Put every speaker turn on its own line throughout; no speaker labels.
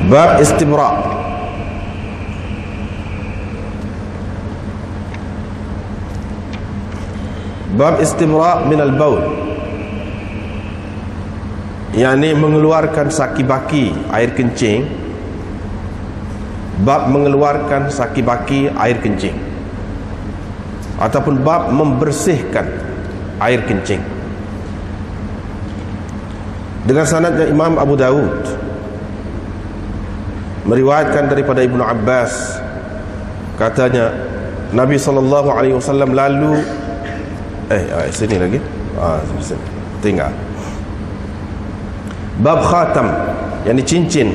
Bab istibra. Bab istibra min al-baul, yakni mengeluarkan saki-baki air kencing. Bab mengeluarkan saki-baki air kencing, ataupun bab membersihkan air kencing. Dengan sanadnya Imam Abu Dawud meriwayatkan daripada Ibnu Abbas, katanya Nabi SAW lalu sini lagi, sini. Tinggal bab khatam, yakni cincin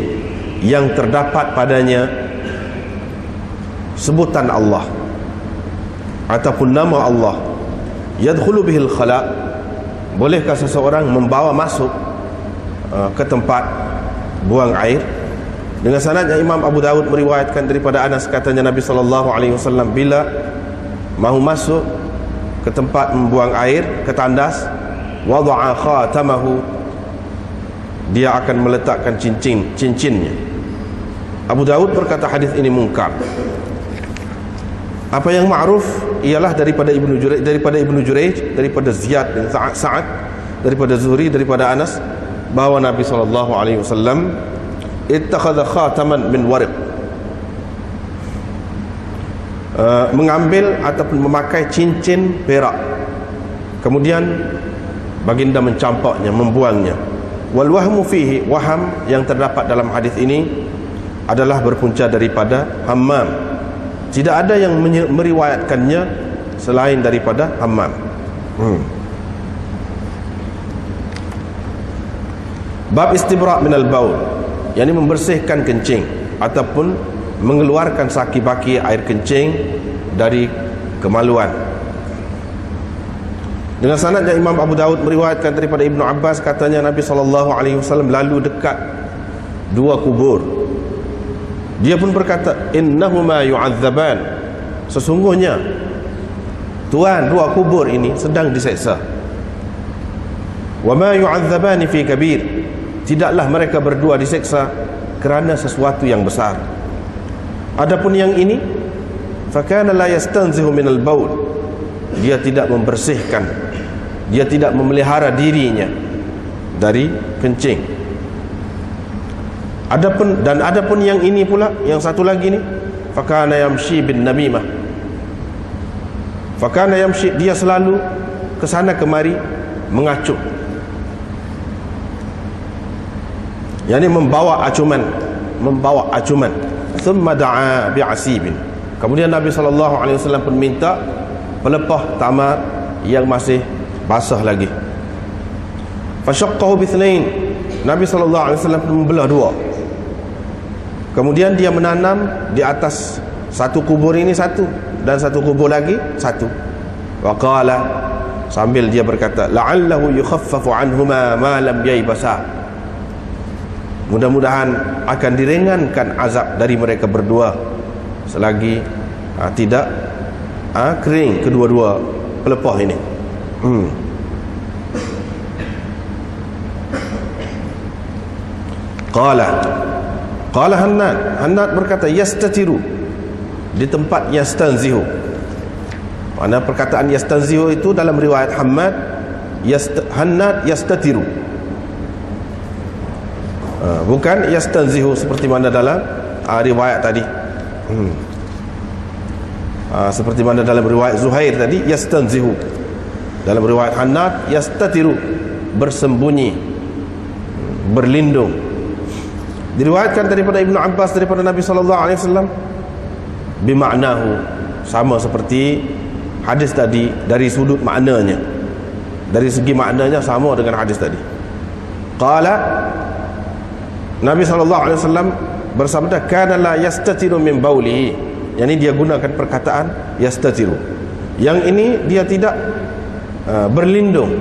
yang terdapat padanya sebutan Allah ataupun nama Allah, yadkhulu bihil khala, bolehkah seseorang membawa masuk ke tempat buang air. Dengan sanadnya Imam Abu Dawud meriwayatkan daripada Anas, katanya Nabi SAW bila mahu masuk ke tempat membuang air, ke tandas, wada'a khatamahu, dia akan meletakkan cincinnya. Abu Dawud berkata hadis ini mungkar. Apa yang ma'ruf ialah daripada Ibnu Jurayj, daripada Ziyad bin Sa'ad, daripada Zuhri, daripada Anas, bahawa Nabi SAW ittakhadha khataman min wariq, mengambil ataupun memakai cincin perak, kemudian baginda mencampaknya, membuangnya. Wal wahmu fihi, waham yang terdapat dalam hadis ini adalah berpunca daripada Hammam. Tidak ada yang meriwayatkannya selain daripada Hammam. Bab istibra' minal baul, yakni membersihkan kencing ataupun mengeluarkan saki-baki air kencing dari kemaluan. Dengan sanadnya Imam Abu Dawud meriwayatkan daripada Ibnu Abbas, katanya Nabi SAW lalu dekat dua kubur. Dia pun berkata, innahuma yu'adzaban, sesungguhnya tuan dua kubur ini sedang diseksa. Wa ma yu'adzabani fi kabir, tidaklah mereka berdua diseksa kerana sesuatu yang besar. Adapun yang ini, fakana la yastanzihu minal baul, dia tidak membersihkan, dia tidak memelihara dirinya dari kencing. Adapun yang ini pula, yang satu lagi ni, fakana yamshi bin namimah, fakana yamshi, dia selalu ke sana kemari mengacup, yakni membawa acuman. Thumma da'a bi'asibin, kemudian Nabi SAW pun minta pelepah tamar yang masih basah lagi. Fasyaqqahu bithnain, Nabi SAW pun membelah dua. Kemudian dia menanam di atas satu kubur ini satu, dan satu kubur lagi satu. Wa qala, sambil dia berkata, la'allahu yukhaffafu anhuma ma lam yaybasa, mudah-mudahan akan diringankan azab dari mereka berdua selagi tidak kering kedua-dua pelepah ini. Qala Hannad berkata, yastatiru, di tempat yastanzihu. Mana perkataan yastanzihu itu dalam riwayat Hannad yastatiru, bukan yastanzihu seperti mana dalam riwayat tadi. Seperti mana dalam riwayat Zuhair tadi, yastanzihu. Dalam riwayat Hannad, yastatiru, bersembunyi, berlindung. Diriwayatkan daripada Ibnu Abbas daripada Nabi SAW bimaknahu, sama seperti hadis tadi dari sudut maknanya, dari segi maknanya sama dengan hadis tadi. Qala, Nabi SAW bersabda, kana la yastatiru min baulihi, yakni dia gunakan perkataan yastatiru. Yang ini dia tidak berlindung,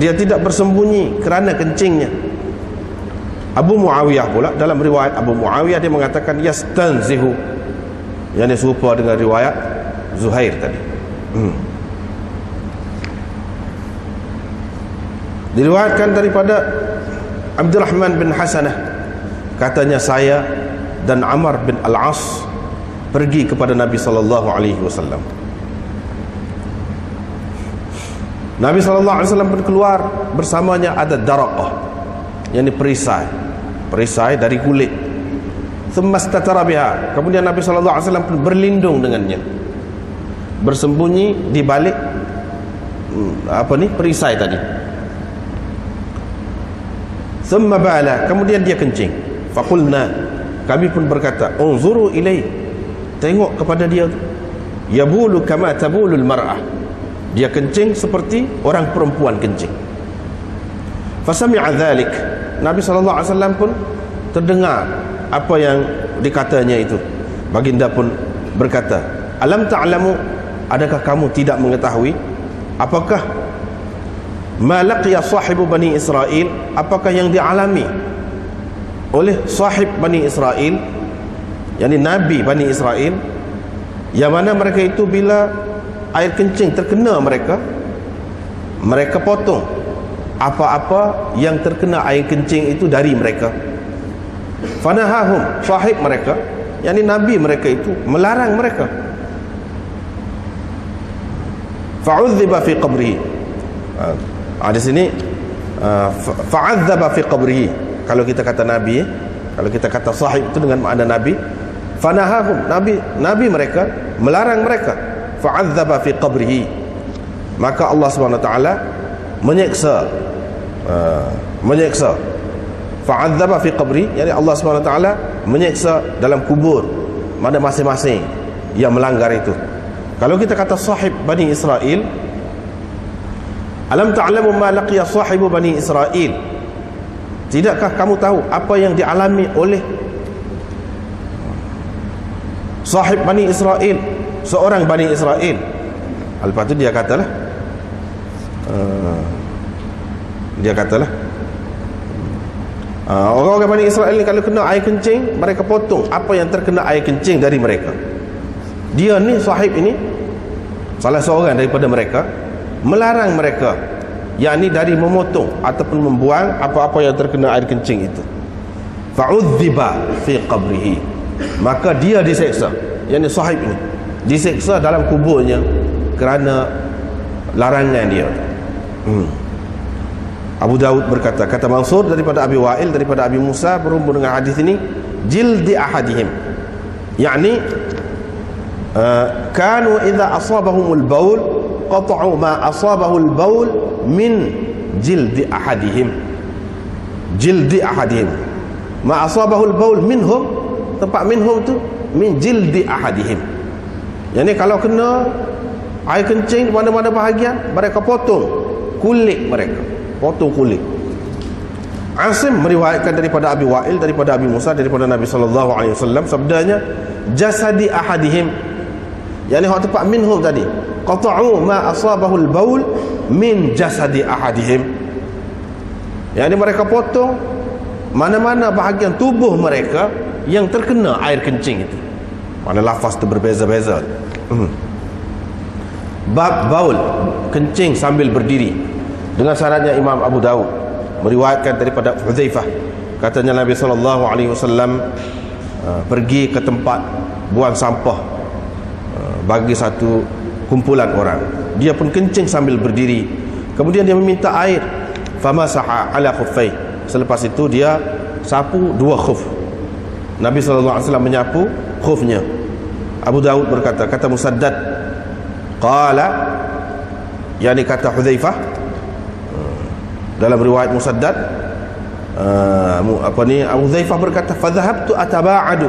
dia tidak bersembunyi kerana kencingnya. Abu Muawiyah pula, dalam riwayat Abu Muawiyah dia mengatakan yastanzihu, yang serupa dengan riwayat Zuhair tadi. Diriwayatkan daripada Abdurrahman bin Hasanah Katanya saya dan Amr bin Al-As pergi kepada Nabi sallallahu alaihi wasallam. Nabi sallallahu alaihi wasallam pun keluar, bersamanya ada daraqah, yakni perisai dari kulit. Tsummastatara biha. Kemudian Nabi sallallahu alaihi wasallam pun berlindung dengannya, bersembunyi di balik perisai tadi. Thumma bala, kemudian dia kencing. Faqulna, kami pun berkata, unzuru ilai, tengok kepada dia, yabulu kama tabulul mar'ah, dia kencing seperti orang perempuan kencing. Fasami'a dhalik, Nabi sallallahu alaihi wasallam pun terdengar apa yang dikatanya itu. Baginda pun berkata, alam ta'lamu, adakah kamu tidak mengetahui, apakah ma laqiya sahibu Bani Israel, apakah yang dialami oleh sahib Bani Israel, yakni Nabi Bani Israel, yang mana mereka itu bila air kencing terkena mereka potong apa-apa yang terkena air kencing itu dari mereka. Fanahahum, sahib mereka, yakni Nabi mereka itu melarang mereka. Fa'udziba fi qabrihi. Di sini fa'adzaba fi qabrihi. Kalau kita kata Nabi, kalau kita kata sahib itu dengan makna Nabi. Fanahahum, Nabi mereka melarang mereka. Fa'adzaba fi qabrihi. Maka Allah Subhanahu wa taala menyiksa. Fa'adzaba fi qabri, yakni Allah Subhanahu wa taala menyiksa dalam kubur mana masing-masing yang melanggar itu. Kalau kita kata sahib Bani Israel, alam ta'lamu ma laqiya sahibu Bani Israel, tidakkah kamu tahu apa yang dialami oleh sahib Bani Israel, seorang Bani Israel? Lepas itu dia katalah orang-orang Bani Israel ni kalau kena air kencing, mereka potong apa yang terkena air kencing dari mereka. Dia ni, sahib ini, salah seorang daripada mereka, melarang mereka, yakni dari memotong ataupun membuang apa-apa yang terkena air kencing itu. Fa'udziba fi qabrihi, maka dia diseksa, yakni sahib ini diseksa dalam kuburnya kerana larangan dia. Abu Daud berkata, kata Mansur daripada Abi Wa'il, daripada Abi Musa, berhubung dengan hadis ini, jildi ahadihim, yakni kanu idza asabahumul baul qata'u ma asabahul baul min jildi ahadihim. Jildi ahadihim, ma asabahul baul minhum, tempat minhum tu min jildi ahadihim, yakni kalau kena air kencing mana-mana bahagian, mereka potong kulit mereka, potong kulit. Asim meriwayatkan daripada Abi Wa'il, daripada Abi Musa, daripada Nabi sallallahu alaihi wasallam, sabdanya jasadi ahadihim, yakni hak tempat minhum tadi, qata'u ma asabahul baul min jasadi ahadihim, yakni mereka potong mana-mana bahagian tubuh mereka yang terkena air kencing itu. Mana lafaz tu berbeza-beza. Bab baul, kencing sambil berdiri, dengan sanadnya Imam Abu Daud meriwayatkan daripada Hudzaifah, katanya Nabi sallallahu alaihi wasallam pergi ke tempat buang sampah bagi satu kumpulan orang. Dia pun kencing sambil berdiri, kemudian dia meminta air, famasaha ala khuffai, selepas itu dia sapu dua khuf. Nabi sallallahu alaihi wasallam menyapu khufnya. Abu Daud berkata, kata Musaddad, qala, yakni kata Hudzaifah dalam riwayat Musaddad, Abu Hudzaifah berkata, fadhahabtu ataba'adu,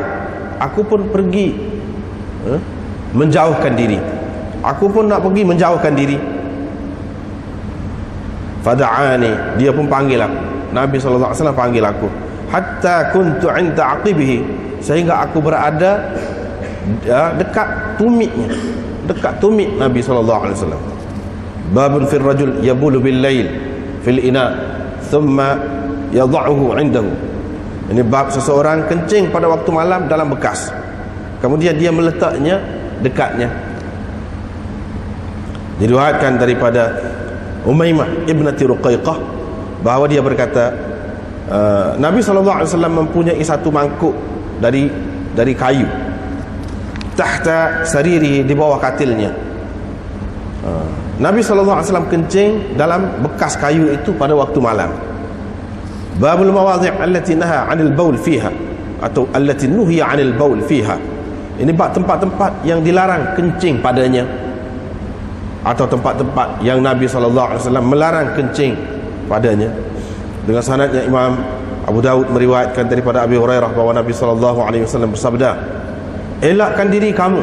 aku pun pergi menjauhkan diri, aku pun nak pergi menjauhkan diri. Fada'ani, dia pun panggil aku, Nabi sallallahu alaihi wasallam panggil aku, hatta kuntu 'inda aqibihi, sehingga aku berada dekat tumitnya, dekat tumit Nabi sallallahu alaihi wasallam. Babun fil rajul yabulu bil lail fil ina thumma yad'uhu 'indahu, ini bab seseorang kencing pada waktu malam dalam bekas, kemudian dia meletaknya dekatnya. Diriwayatkan daripada Umaymah ibnati Ruqayqah bahawa dia berkata, Nabi SAW mempunyai satu mangkuk dari kayu, tahta sariri, di bawah katilnya. Nabi SAW kencing dalam bekas kayu itu pada waktu malam. Babul mawadhi' allati naha 'anil baul fiha, atau allati nuhiya 'anil baul fiha. Ini bab tempat-tempat yang dilarang kencing padanya, atau tempat-tempat yang Nabi SAW melarang kencing padanya. Dengan sanadnya Imam Abu Daud meriwayatkan daripada Abi Hurairah bahawa Nabi SAW bersabda, elakkan diri kamu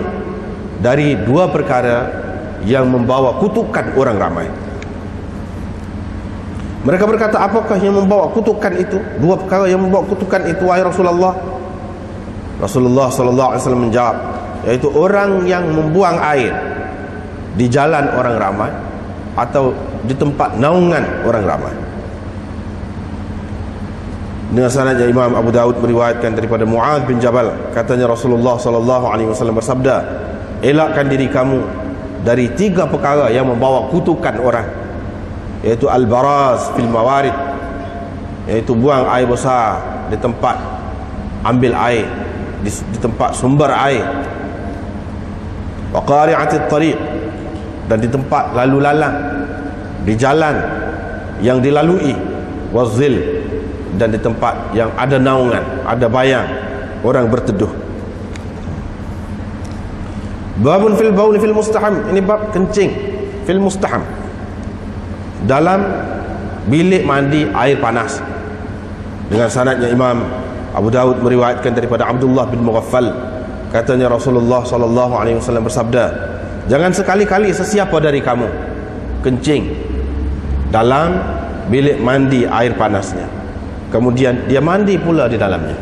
dari dua perkara yang membawa kutukan orang ramai. Mereka berkata, apakah yang membawa kutukan itu? Dua perkara yang membawa kutukan itu, wahai Rasulullah. Rasulullah SAW menjawab, yaitu orang yang membuang air di jalan orang ramai atau di tempat naungan orang ramai. Dengan sanadnya Imam Abu Daud meriwayatkan daripada Mu'adz bin Jabal, katanya Rasulullah SAW bersabda, elakkan diri kamu dari tiga perkara yang membawa kutukan orang, yaitu al-baraz fil mawarid, yaitu buang air besar di tempat ambil air, di tempat sumber air, wa qari'atit tariq, dan di tempat lalu lalang, di jalan yang dilalui, wa zil, dan di tempat yang ada naungan, ada bayang orang berteduh. Babun fil baul fil mustaham, ini bab kencing fil mustaham, dalam bilik mandi air panas. Dengan sanadnya Imam Abu Daud meriwayatkan daripada Abdullah bin Mughaffal, katanya Rasulullah SAW bersabda, jangan sekali-kali sesiapa dari kamu kencing dalam bilik mandi air panasnya, kemudian dia mandi pula di dalamnya.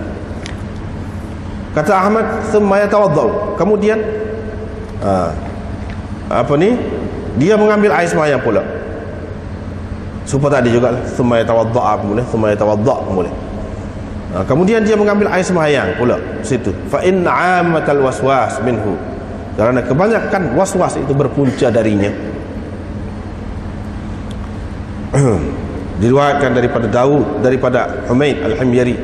Kata Ahmad, thumma yatawaddau, kemudian dia mengambil air sembahyang pula. Supaya tadi juga thumma yatawadda boleh, thumma yatawadda boleh. Kemudian dia mengambil air sembahyang pula situ. Fa inna 'ammatal waswas minhu, karena kebanyakan waswas itu berpunca darinya. Diriwayatkan daripada Daud, daripada Humaid al-Himyari,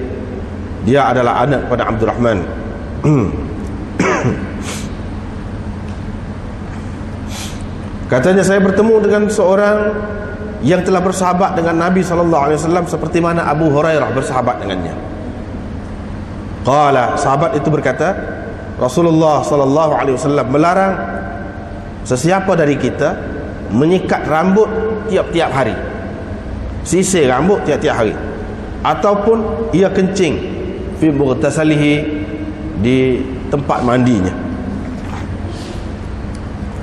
dia adalah anak pada Abdurrahman. Katanya, saya bertemu dengan seorang yang telah bersahabat dengan Nabi SAW seperti mana Abu Hurairah bersahabat dengannya. Qala, sahabat itu berkata, Rasulullah SAW melarang sesiapa dari kita menyikat rambut tiap-tiap hari, sisir rambut tiap-tiap hari, ataupun ia kencing fi mughtasalihi, di tempat mandinya.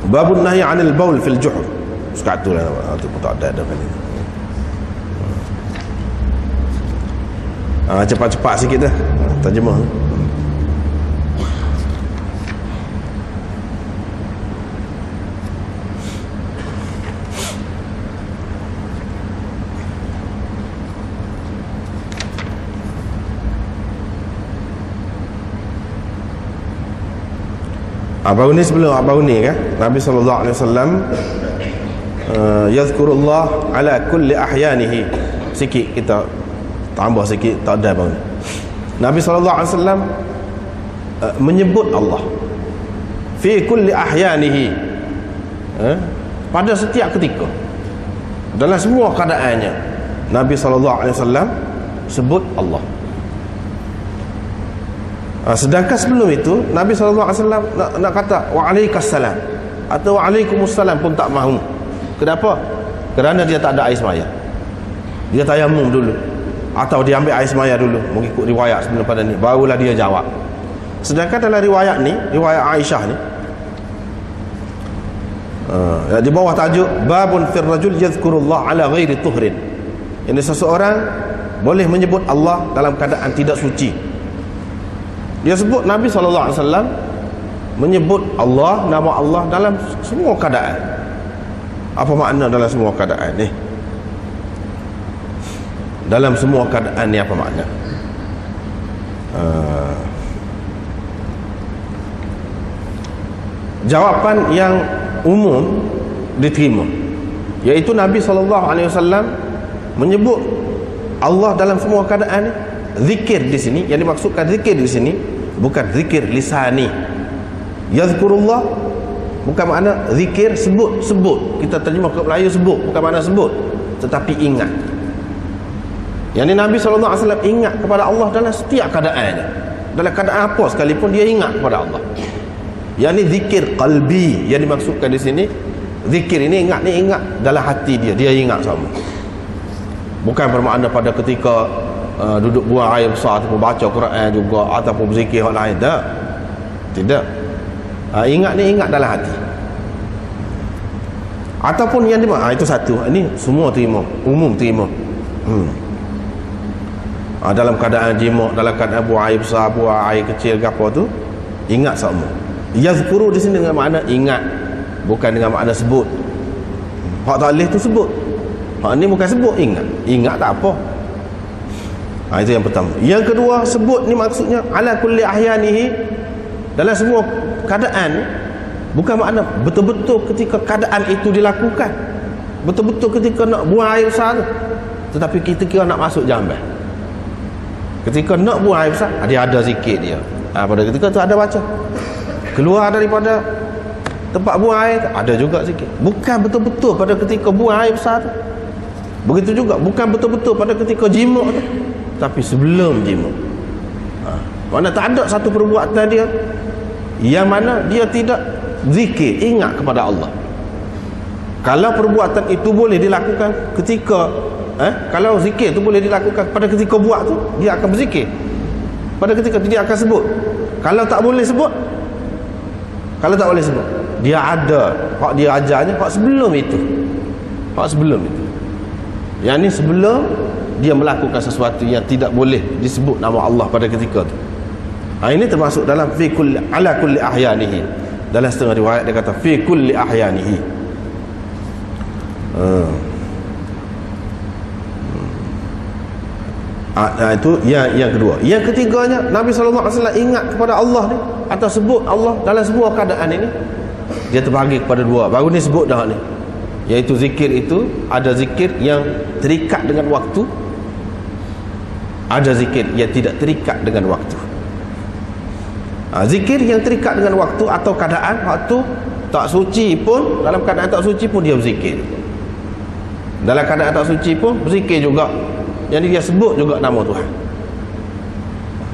Babun nahi 'anil baul fil juhur, sekatulah tu pun tak ada kali. Cepat-cepat sikit dah terjemah. Baru ni, sebelum baru ni kan, Nabi SAW yazkurullah ala kulli ahyanihi. Sikit kita tambah sikit, tak ada baru ni. Nabi SAW menyebut Allah fi kulli ahyanihi, pada setiap ketika, dalam semua keadaannya Nabi SAW sebut Allah. Sedangkan sebelum itu Nabi SAW nak kata wa'alaikassalam atau wa'alaikumussalam pun tak mahu. Kenapa? Kerana dia tak ada air semaya. Dia tayamum dulu, atau dia ambil air semaya dulu, mengikut riwayat sebelum pada ni, barulah dia jawab. Sedangkan dalam riwayat ni, riwayat Aisyah ni, di bawah tajuk babun fir rajul yadhkurullah ala ghairi tuhrin, ini seseorang boleh menyebut Allah dalam keadaan tidak suci. Dia sebut Nabi SAW menyebut Allah, nama Allah dalam semua keadaan. Apa makna dalam semua keadaan ni? Dalam semua keadaan ni apa makna? Jawapan yang umum diterima, iaitu Nabi SAW menyebut Allah dalam semua keadaan ni. Zikir di sini yang dimaksudkan zikir di sini bukan zikir lisani. Yazkurullah bukan makna zikir sebut. Kita terjemah ke Melayu sebut, bukan makna sebut, tetapi ingat. Yang ini Nabi SAW ingat kepada Allah dalam setiap keadaannya. Dalam keadaan apa sekalipun dia ingat kepada Allah. Yang ini zikir qalbi yang dimaksudkan di sini. Zikir ini ingat dalam hati dia ingat sama. Bukan bermakna pada ketika duduk buang air besar ataupun baca Quran juga ataupun berzikir hal lain. Tidak. Ingat dalam hati. Ataupun yang itu satu. Ini semua terima, umum terima. Dalam keadaan jima, dalam keadaan buang air besar, buang air kecil ke apa tu, ingat sama. Yazkuru di sini dengan makna ingat, bukan dengan makna sebut. Hak tak boleh tu sebut. Hak ni bukan sebut, ingat tak apa. Itu yang pertama. Yang kedua, sebut ni maksudnya ala kulli ahyanihi, dalam semua keadaan. Bukan makna betul-betul ketika keadaan itu dilakukan, betul-betul ketika nak buang air besar tu, tetapi kita kira nak masuk jamban. Ketika nak buang air besar, dia ada zikir dia. Pada ketika tu ada baca. Keluar daripada tempat buang air tu, ada juga zikir. Bukan betul-betul pada ketika buang air besar tu. Begitu juga bukan betul-betul pada ketika jima tu, tapi sebelum jima. Mana tak ada satu perbuatan dia yang mana dia tidak zikir, ingat kepada Allah. Kalau perbuatan itu boleh dilakukan ketika kalau zikir tu boleh dilakukan pada ketika buat tu, dia akan berzikir. Pada ketika tu dia akan sebut. Kalau tak boleh sebut, dia ada hak dia ajarnya, hak sebelum itu. Yang ni sebelum dia melakukan sesuatu yang tidak boleh disebut nama Allah pada ketika tu. Ini termasuk dalam fi kulli ala kulli ahyanihi. Dalam setengah riwayat dia kata fi kulli ahyanihi. Itu yang kedua. Yang ketiganya, Nabi SAW ingat kepada Allah ni, atau sebut Allah dalam semua keadaan ini. Dia terbagi kepada dua. Baru ni sebut dah ni, iaitu zikir itu ada zikir yang terikat dengan waktu, ada zikir yang tidak terikat dengan waktu. Zikir yang terikat dengan waktu atau keadaan, waktu tak suci pun, dalam keadaan tak suci pun dia berzikir. Dalam keadaan tak suci pun berzikir juga. Jadi dia sebut juga nama Tuhan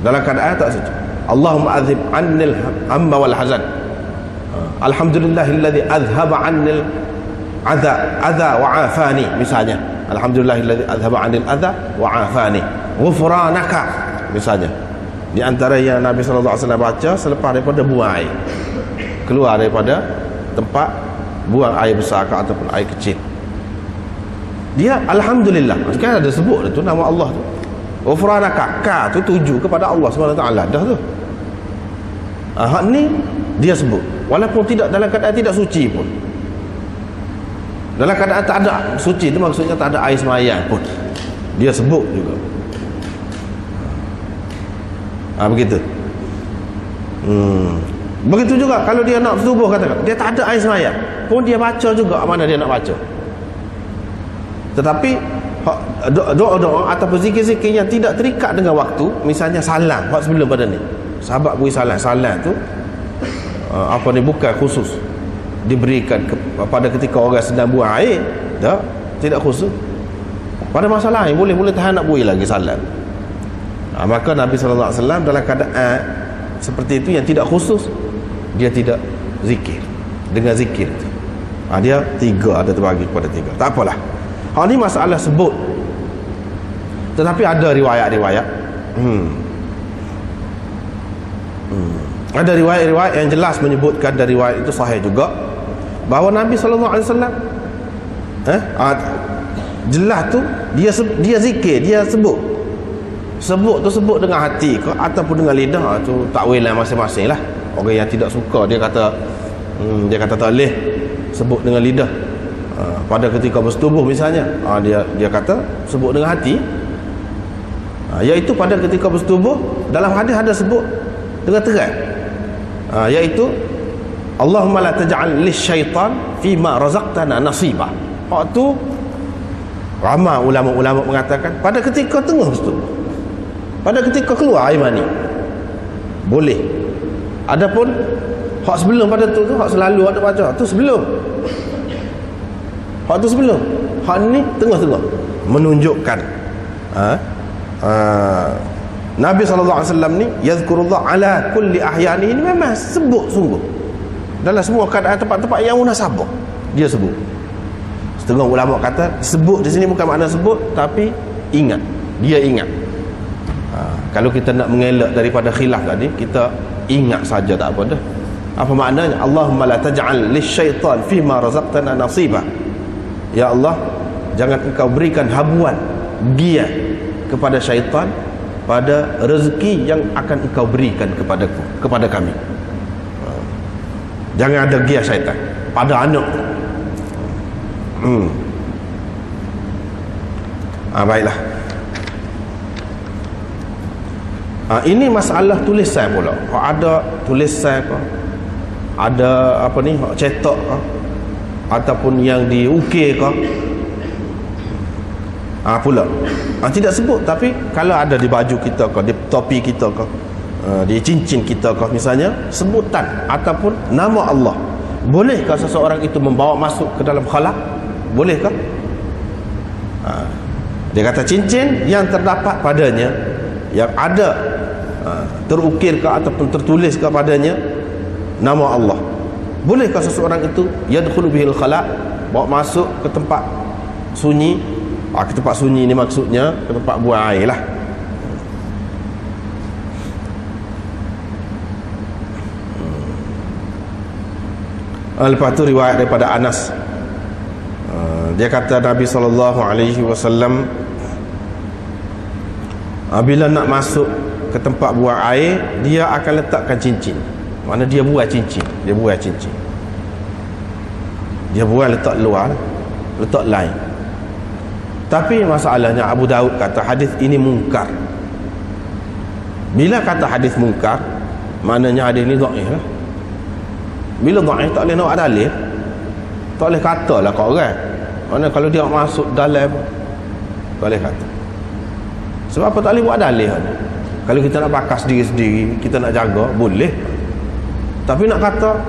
dalam keadaan tak suci. Allahumma azhib annil hamma wal hazan. Alhamdulillahilladzi azhaba annil adha wa afani, misalnya. Alhamdulillahilladzi azhaba anil adha wa afani. Ghufranaka, misalnya. Di antara yang Nabi SAW baca selepas daripada buang air, keluar daripada tempat buang air besar ataupun air kecil, dia alhamdulillah. Kan ada sebut tu nama Allah tu. Ghufranaka, ka tu tuju kepada Allah SWT dah tu. Hak ni dia sebut walaupun tidak dalam keadaan tidak suci pun. Dalam keadaan tak ada suci tu maksudnya tak ada air sembahyang pun, dia sebut juga. Begitu. Begitu juga kalau dia nak subuh, katakan dia tak ada air sembahyang pun, dia baca juga mana dia nak baca. Tetapi doa-doa ataupun zikir-zikir yang tidak terikat dengan waktu, misalnya salam, waktu sebelum pada ni sahabat beri salam tu bukan khusus diberikan pada ketika orang sedang buang air, tidak khusus. Pada masa lain boleh tahan nak beri lagi salam. Maka Nabi SAW dalam keadaan seperti itu yang tidak khusus, dia tidak zikir dengan zikir itu. Dia tiga, ada terbagi kepada tiga. Tak apalah. Ini masalah sebut. Tetapi ada riwayat-riwayat. Ada riwayat-riwayat yang jelas menyebutkan, dari riwayat itu sahih juga, bahawa Nabi SAW jelas tu dia zikir, dia sebut dengan hati ke ataupun dengan lidah, tu takwil masing-masing lah. Orang yang tidak suka dia kata tak boleh sebut dengan lidah pada ketika bersetubuh misalnya, dia kata sebut dengan hati, iaitu pada ketika bersetubuh. Dalam hadis ada sebut dengan terang, iaitu Allahumma la taj'al lisyaitan fima razaqtana nasiba. Waktu Ramai ulama-ulama mengatakan pada ketika tengah tu, pada ketika keluar air mani boleh. Adapun hak sebelum pada tu hak selalu ada baca tu sebelum. Hak tu sebelum. Hak ni tengah-tengah menunjukkan Nabi SAW ni yazkurullah ala kulli ahyani, ini memang sebut sungguh dalam semua keadaan tempat-tempat yang munasabah dia sebut. Setengah ulama kata sebut di sini bukan makna sebut, tapi ingat, dia ingat. Kalau kita nak mengelak daripada khilaf tadi, kita ingat saja tak apa dah. Apa maknanya? Allahumma la taj'al lisyaitan fima razaqtana nasiba. Ya Allah, jangan engkau berikan habuan, gia kepada syaitan pada rezeki yang akan engkau berikan kepadaku, kepada kami. Jangan ada gia syaitan pada anak. Baiklah. Ini masalah tulisan pula. Ada tulisan ke, ada apa ni, cetak ke, ataupun yang diukir ke, pula tidak sebut. Tapi kalau ada di baju kita ke, di topi kita ke, di cincin kita ke misalnya, sebutan ataupun nama Allah, bolehkah seseorang itu membawa masuk ke dalam khala? Bolehkah? Dia kata cincin yang terdapat padanya, yang ada terukir ke ataupun tertulis ke padanya nama Allah, bolehkah seseorang itu yadkhulu bihil khala, bawa masuk ke tempat sunyi? Ke tempat sunyi ni maksudnya ke tempat buang air lah. Lepas tu riwayat daripada Anas, dia kata Nabi SAW bila nak masuk ke tempat buang air, dia akan letakkan cincin. Mana dia buang cincin, dia buang cincin, dia buang letak luar, letak lain. Tapi masalahnya Abu Daud kata hadis ini mungkar. Bila kata hadis mungkar, maknanya hadis ni dhaif lah. Bila dhaif tak boleh nak dalil, tak boleh katalah kat orang. Mana kalau dia masuk dalam, tak boleh kata. Sebab apa tak boleh buat dalil? Kalau kita nak pakai sendiri-sendiri, kita nak jaga, boleh. Tapi nak kata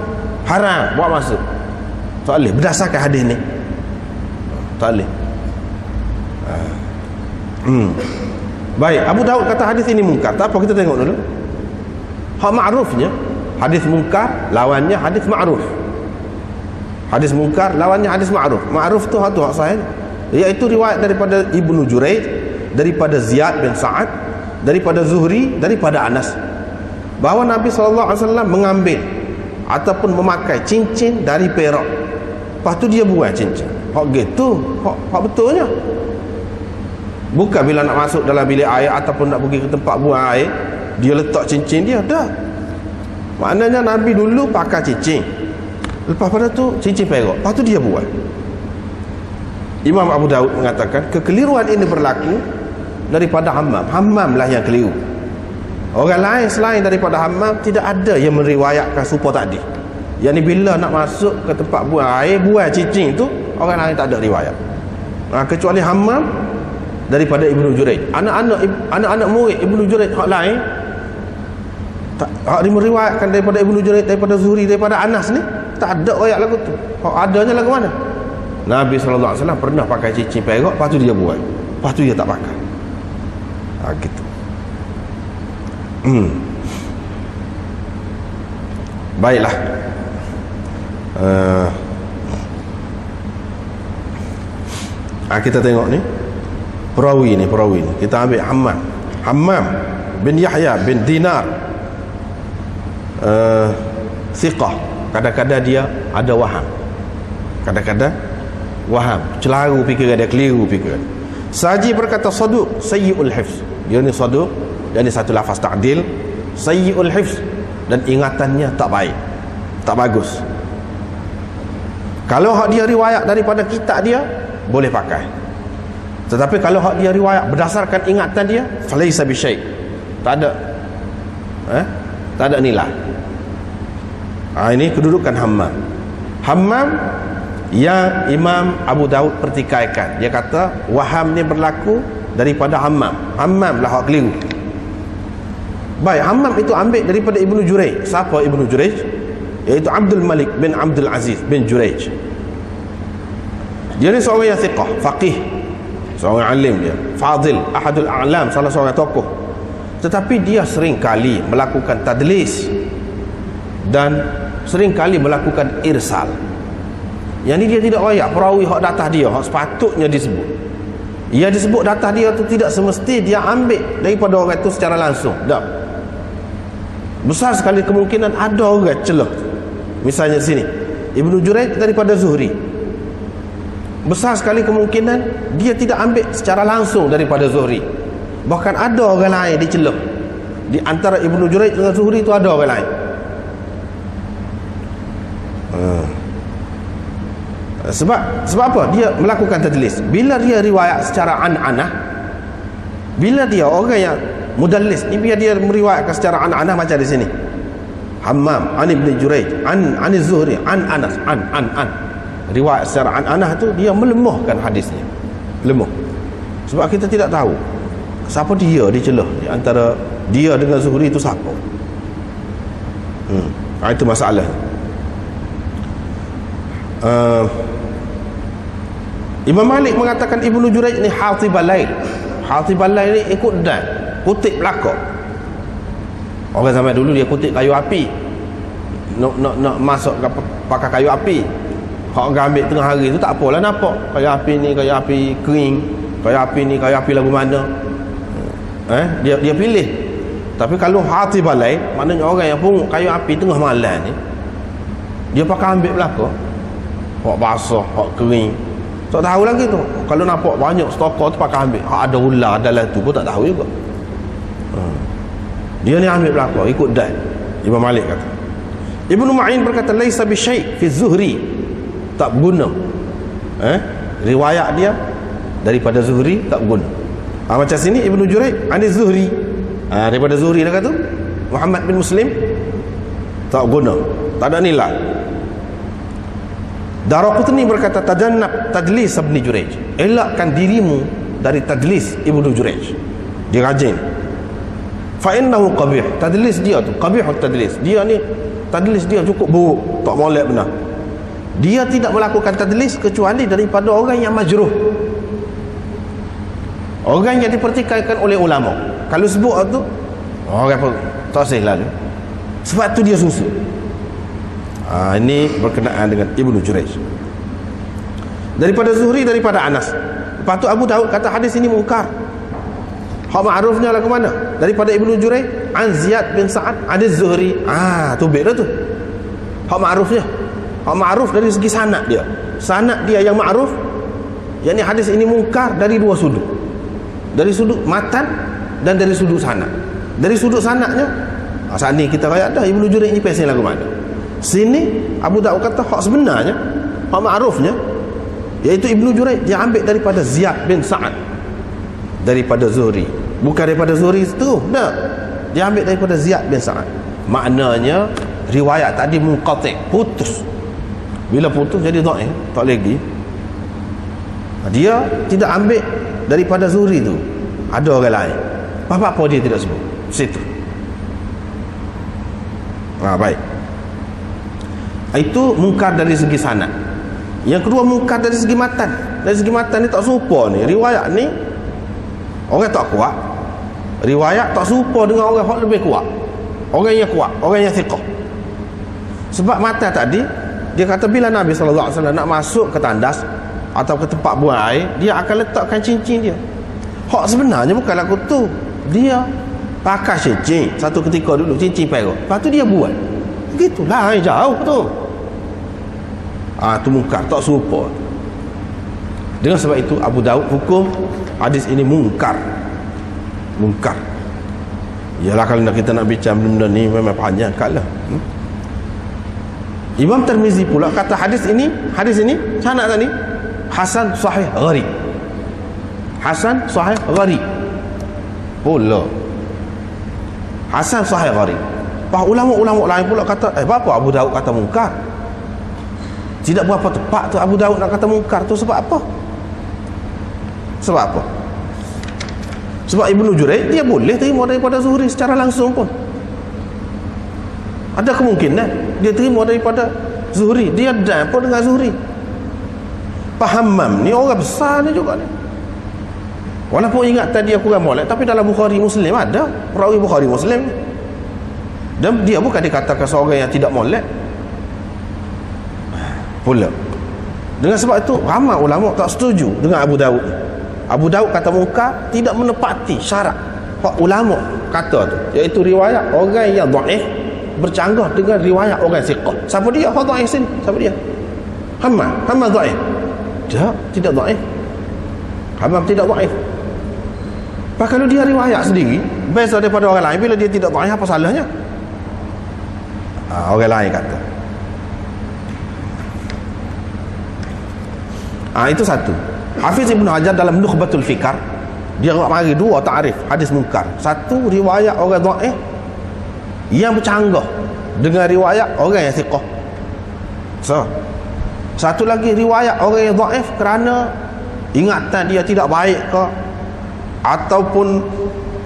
haram buat masuk, tak boleh berdasarkan hadis ni, tak boleh. Baik, Abu Daud kata hadis ini mungkar. Tak apa, kita tengok dulu hak ma'rufnya. Hadis mungkar lawannya hadis ma'ruf. Hadis mungkar lawannya hadis ma'ruf. Ma'ruf tu hak sahih, iaitu riwayat daripada Ibnu Juraij, daripada Ziyad bin Sa'ad, daripada Zuhri, daripada Anas, bahawa Nabi SAW mengambil ataupun memakai cincin dari perak, lepas tu dia buang cincin. Hak gitu, hak betulnya. Bukan bila nak masuk dalam bilik air ataupun nak pergi ke tempat buang air, dia letak cincin dia, dah. Maknanya Nabi dulu pakai cincin, lepas pada tu cincin perak, lepas tu dia buang. Imam Abu Daud mengatakan kekeliruan ini berlaku daripada Hammam. Hammam lah yang keliru. Orang lain selain daripada Hammam tidak ada yang meriwayatkan serupa tadi. Yang ni bila nak masuk ke tempat buang air, buang cincin tu, orang lain tak ada riwayat. Kecuali Hammam daripada Ibnu Juraij. Anak-anak murid Ibnu Juraij hak lain, hak dimeriwayatkan daripada Ibnu Juraij, daripada Zuhri, daripada Anas ni, tak ada ayat lagu tu. Hak adanya lagu mana? Nabi SAW pernah pakai cincin perak, lepas tu dia buat, lepas tu dia tak pakai. Gitu. Baiklah. Kita tengok ni perawi ni. Kita ambil Hammam bin Yahya bin Dinar, thiqah. Kadang-kadang dia ada waham, kadang-kadang waham, celaru fikiran dia, keliru fikiran. Saji berkata saduq sayyi'ul hifz. Dia ni saduq, dia ni satu lafaz ta'dil, sayyi'ul hifz, dan ingatannya tak baik, tak bagus. Kalau hak dia riwayat daripada kitab dia, boleh pakai. Tetapi kalau hak dia riwayat berdasarkan ingatan dia, falaisa bisyai', tak ada tak ada nilai. Ini kedudukan Hammam. Hammam yang Imam Abu Daud pertikaikan. Dia kata waham ni berlaku daripada Hammam. Hammam lah hak keliru. Baik, Hammam itu ambil daripada Ibnu Jurayj. Siapa Ibnu Jurayj? Iaitu Abdul Malik bin Abdul Aziz bin Jurayj. Dia ni seorang yang thiqah, faqih, seorang alim dia, fadil, ahadul a'lam, salah seorang tokoh. Tetapi dia sering kali melakukan tadlis dan sering kali melakukan irsal. Yang ni dia tidak royak perawi hak datah dia, hak sepatutnya disebut. Ia disebut datah dia tu tidak semesti dia ambil daripada orang itu secara langsung. Tak. Besar sekali kemungkinan ada orang celah. Misalnya sini, Ibnu Jurayj daripada Zuhri. Besar sekali kemungkinan dia tidak ambil secara langsung daripada Zuhri. Bahkan ada orang lain dicelah. Di antara Ibnu Jurayj dengan Zuhri itu ada orang lain. Sebab apa? Dia melakukan tadlis. Bila dia riwayat secara an-anah, bila dia orang yang mudallis ni, biar dia meriwayatkan secara an-anah macam di sini. Hammam an Ibn Jurayj an Zuhri an Anas an. Riwayat secara an-anah tu dia melemahkan hadisnya. Lemah. Sebab kita tidak tahu siapa dia dicelah di antara dia dengan Zuhri itu siapa. Itu masalah. Imam Malik mengatakan Ibnu Jurayj ni hatibal lail. Hatibal lail ni ikut dan kutip belakang. Orang zaman dulu dia kutip kayu api. Nak masuk pakai kayu api. Hak orang ambil tengah hari tu tak apalah nampak. Kayu api ni kayu api kering. Kayu api ni kayu api lagu mana. Dia pilih. Tapi kalau hatibal lail, maknanya orang yang pungut kayu api tengah malam ni, dia pakai ambil belakang. Hak basah, hak kering. Tak tahu lagi tu. Kalau nampak banyak stokor tu pakai ambil. Hak ada ular dalam tu pun tak tahu juga. Dia ni ambil belakang ikut dan. Imam Malik kata. Ibnu Ma'in berkata laisa bi syai' fi Zuhri. Tak guna. Riwayat dia daripada Zuhri tak guna. Macam sini Ibnu Jurayj ani Zuhri. Daripada Zuhri dah kata Muhammad bin Muslim tak guna. Tak ada nilai. Daraqutni berkata tajannab tadlis Ibnu Jurayj. Elakkan dirimu dari tadlis Ibnu Jurayj. Dia rajin. Fa innahu qabih. Tadlis dia tu qabihut tadlis. Dia ni tadlis dia cukup buruk, tak molek benar. Dia tidak melakukan tadlis kecuali daripada orang yang majruh. Orang yang dipertikaikan oleh ulama. Kalau sebut tu orang apa tak sah lalu. Sebab tu dia susu. Ini berkenaan dengan Ibnu Jurayj. Daripada Zuhri, daripada Anas. Lepas tu Abu Daud kata hadis ini mungkar. Hak ma'rufnya lah ke mana? Daripada Ibnu Jurayj an Ziyad bin Sa'ad ada Zuhri. Tu beda tu. Hak ma'rufnya. Hak ma'ruf dari segi sanad dia. Sanad dia yang ma'ruf. Yang ni hadis ini mungkar dari dua sudut. Dari sudut matan dan dari sudut sanad. Dari sudut sanadnya, saat ni kita kaya dah Ibnu Jurayj ni pesen lah ke mana? Sini Abu Daud kata hak sebenarnya, hak ma'rufnya, iaitu Ibnu Jurayj dia ambil daripada Ziyad bin Sa'ad daripada Zuhri. Bukan daripada Zuhri itu, dah. Dia ambil daripada Ziyad bin Sa'ad. Maknanya riwayat tadi munqati', putus. Bila putus jadi dhaif, tak lagi. Dia tidak ambil daripada Zuhri tu. Ada orang lain. Apa dia tidak sebut. Situ. Baik. Itu mungkar dari segi sanad. Yang kedua mungkar dari segi matan. Dari segi matan ni tak serupa ni. Riwayat ni orang tak kuat. Riwayat tak serupa dengan orang yang lebih kuat. Orang yang kuat, orang yang thiqah. Sebab matan tadi dia kata bila Nabi SAW nak masuk ke tandas atau ke tempat buang air, dia akan letakkan cincin dia. Hak sebenarnya bukan lagu tu. Dia pakai cincin satu ketika dulu, cincin perak. Lepas tu dia buat. Begitulah, jauh tu. Tu mungkar, tak serupa. Dengan sebab itu Abu Daud hukum hadis ini mungkar. Mungkar. Yalah kalau kita nak bincang benda ni memang panjang kalah. Imam Tirmizi pula kata hadis ini sanad tadi hasan sahih gharib. Hasan sahih gharib. Pula hasan sahih gharib. Ulama-ulama lain pula kata apa Abu Daud kata mungkar. Tidak berapa tepat tu Abu Daud nak kata mungkar tu. Sebab apa? Sebab apa? Sebab Ibnu Jurayj dia boleh terima daripada Zuhri secara langsung pun. Ada kemungkinan dia terima daripada Zuhri. Dia dan pun dengan Zuhri. Pak Hammam ni orang besar ni juga ni. Walaupun ingatan dia kurang molek, tapi dalam Bukhari Muslim ada perawi Bukhari Muslim ni. Dan dia bukan dikatakan seorang yang tidak molek pula. Dengan sebab itu ramai ulama tak setuju dengan Abu Daud. Abu Daud kata mungkar tidak menepati syarat hak ulama kata tu, iaitu riwayat orang yang dhaif bercanggah dengan riwayat orang siqah. Siapa dia hak dhaif sini? Siapa dia? Hammam dhaif. Tidak dhaif. Hammam tidak dhaif. Kalau dia riwayat sendiri best daripada orang lain, bila dia tidak dhaif, apa salahnya? Orang lain kata. Itu satu. Hafiz Ibn Hajar dalam Nukhbatul Fikar dia mari dua ta'rif hadis mungkar. Satu, riwayat orang dhaif yang bercanggah dengan riwayat orang yang thiqah. Satu lagi, riwayat orang yang dhaif kerana ingatan dia tidak baik ke, ataupun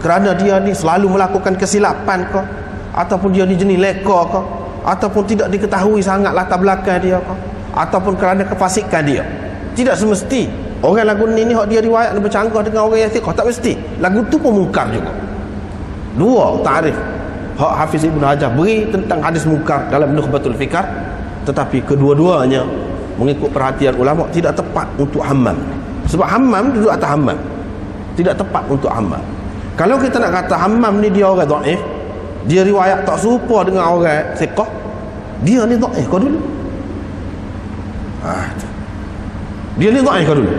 kerana dia ni selalu melakukan kesilapan ke, ataupun dia ni jenis leka ke, ataupun tidak diketahui sangat latar belakang dia ke, ataupun kerana kefasikan dia. Tidak semesti orang lagu ni hak dia riwayat bercanggah dengan orang yang thiqah, tak mesti. Lagu tu pun mungkar juga. Dua ta'rif hak Hafiz Ibn Hajar beri tentang hadis mungkar dalam Nukhbatul Fikar, tetapi kedua-duanya mengikut perhatian ulama tidak tepat untuk Hammam. Sebab Hammam duduk atas Hammam, tidak tepat untuk Hammam. Kalau kita nak kata Hammam ni dia orang dhaif, dia riwayat tak serupa dengan orang thiqah, dia ni dhaif kau dulu. Dia ni dhaif kau dulu.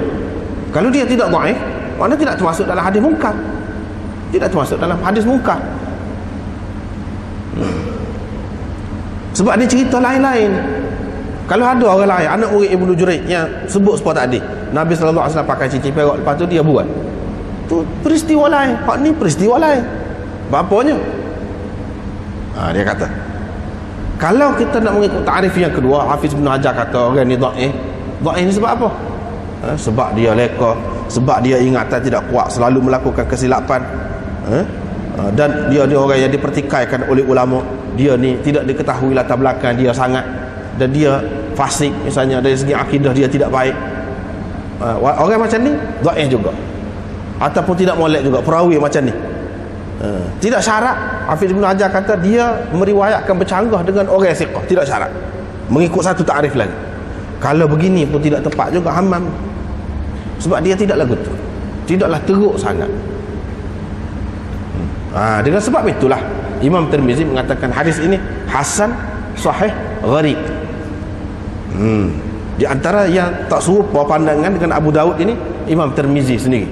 Kalau dia tidak dhaif, maknanya tidak termasuk dalam hadis mungkar. Tidak termasuk dalam hadis mungkar. Sebab dia cerita lain-lain. Kalau ada orang lain, anak murid Ibnu Jurayj yang sebut seperti tadi, Nabi SAW pakai cincin perak, lepas tu dia buat, tu peristiwa lain. Hak ni peristiwa lain. Bapanya dia kata, kalau kita nak mengikut ta'rif yang kedua, Hafiz Ibn Hajar kata orang ni dhaif. Dhaif ni sebab apa? Sebab dia leka, sebab dia ingatan tidak kuat, selalu melakukan kesilapan, dan dia orang yang dipertikaikan oleh ulama. Dia ni tidak diketahui latar belakang dia sangat, dan dia fasik misalnya, dari segi akidah dia tidak baik. Orang macam ni dhaif juga, ataupun tidak molek juga, perawi macam ni. Tidak syarat. Hafiz Ibn Hajar kata dia meriwayatkan bercanggah dengan orang siqah, tidak syarat. Mengikut satu ta'rif lagi. Kalau begini pun tidak tepat juga Hammam, sebab dia tidaklah betul, tidaklah teruk sangat. Dengan sebab itulah Imam Tirmizi mengatakan hadis ini hasan, sahih, gharib. Di antara yang tak serupa pandangan dengan Abu Daud ini Imam Tirmizi sendiri.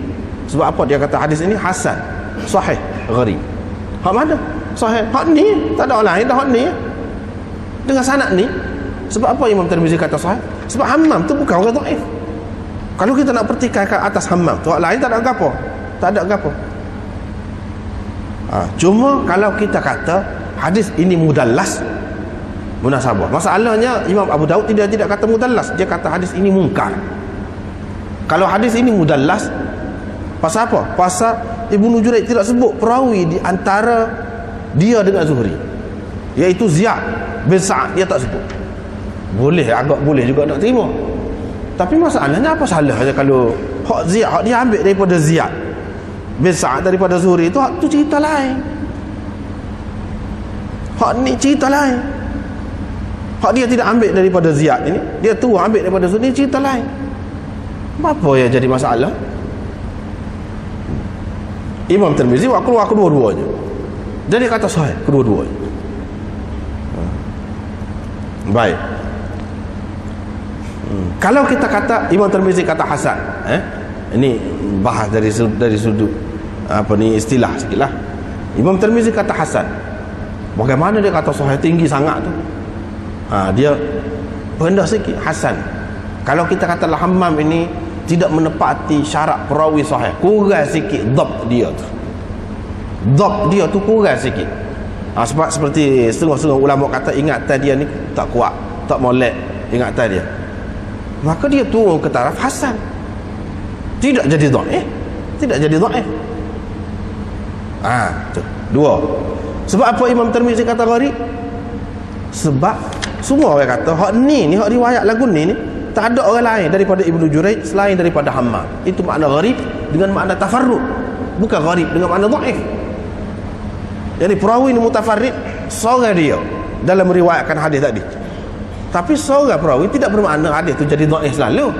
Sebab apa dia kata hadis ini hasan, sahih, gharib? Hak mana? Sahih. Hak ni tak ada orang lain dah, hak ni dengan sanad ni. Sebab apa Imam Tirmizi kata sahih? Sebab Hammam tu bukan orang dhaif. Kalau kita nak pertikaikan atas Hammam tu, hak lain tak ada apa. Tak ada apa. Cuma kalau kita kata hadis ini mudallas, munasabah. Masalahnya Imam Abu Daud tidak kata mudallas, dia kata hadis ini mungkar. Kalau hadis ini mudallas, pasal apa? Pasal Ibnu Jurayj tidak sebut perawi di antara dia dengan Zuhri, iaitu Ziyad bin Sa'ad, dia tak sebut. Boleh, agak boleh juga nak terima. Tapi masalahnya apa salahnya kalau hak Ziyad, hak dia ambil daripada Ziyad bin Sa'ad daripada Zuhri tu, hak tu cerita lain. Hak ni cerita lain. Hak dia tidak ambil daripada Ziyad ini, dia tu ambil daripada Zuhri, cerita lain. Apa yang jadi masalah? Imam Tirmizi keluar kedua-duanya, jadi kata sahih kedua-duanya. Baik. Kalau kita kata Imam Tirmizi kata hasan, ini bahas dari sudut apa ni istilah sikitlah. Imam Tirmizi kata hasan, bagaimana dia kata sahih tinggi sangat tu? Dia rendah sikit, hasan. Kalau kita kata Hammam ini tidak menepati syarat perawi sahih, kurang sikit dhabt dia tu. Dhabt dia tu kurang sikit. Sebab seperti setengah-setengah ulama kata ingatan dia ni tak kuat, tak molek ingatan dia. maka dia turun ke taraf hasan, tidak jadi dhaif, tidak jadi dhaif. Tu dua. Sebab apa Imam Tirmizi kata gharib? Sebab semua orang kata hak ni hak riwayat lagu ni tak ada orang lain daripada Ibnu Jurayj selain daripada Hammam. Itu makna gharib dengan makna tafarrud, bukan gharib dengan makna dhaif. Jadi perawi ni mutafarrid, seorang dia dalam meriwayatkan hadis tadi. Tapi seorang perawi tidak bermakna hadis tu jadi dhaif selalu.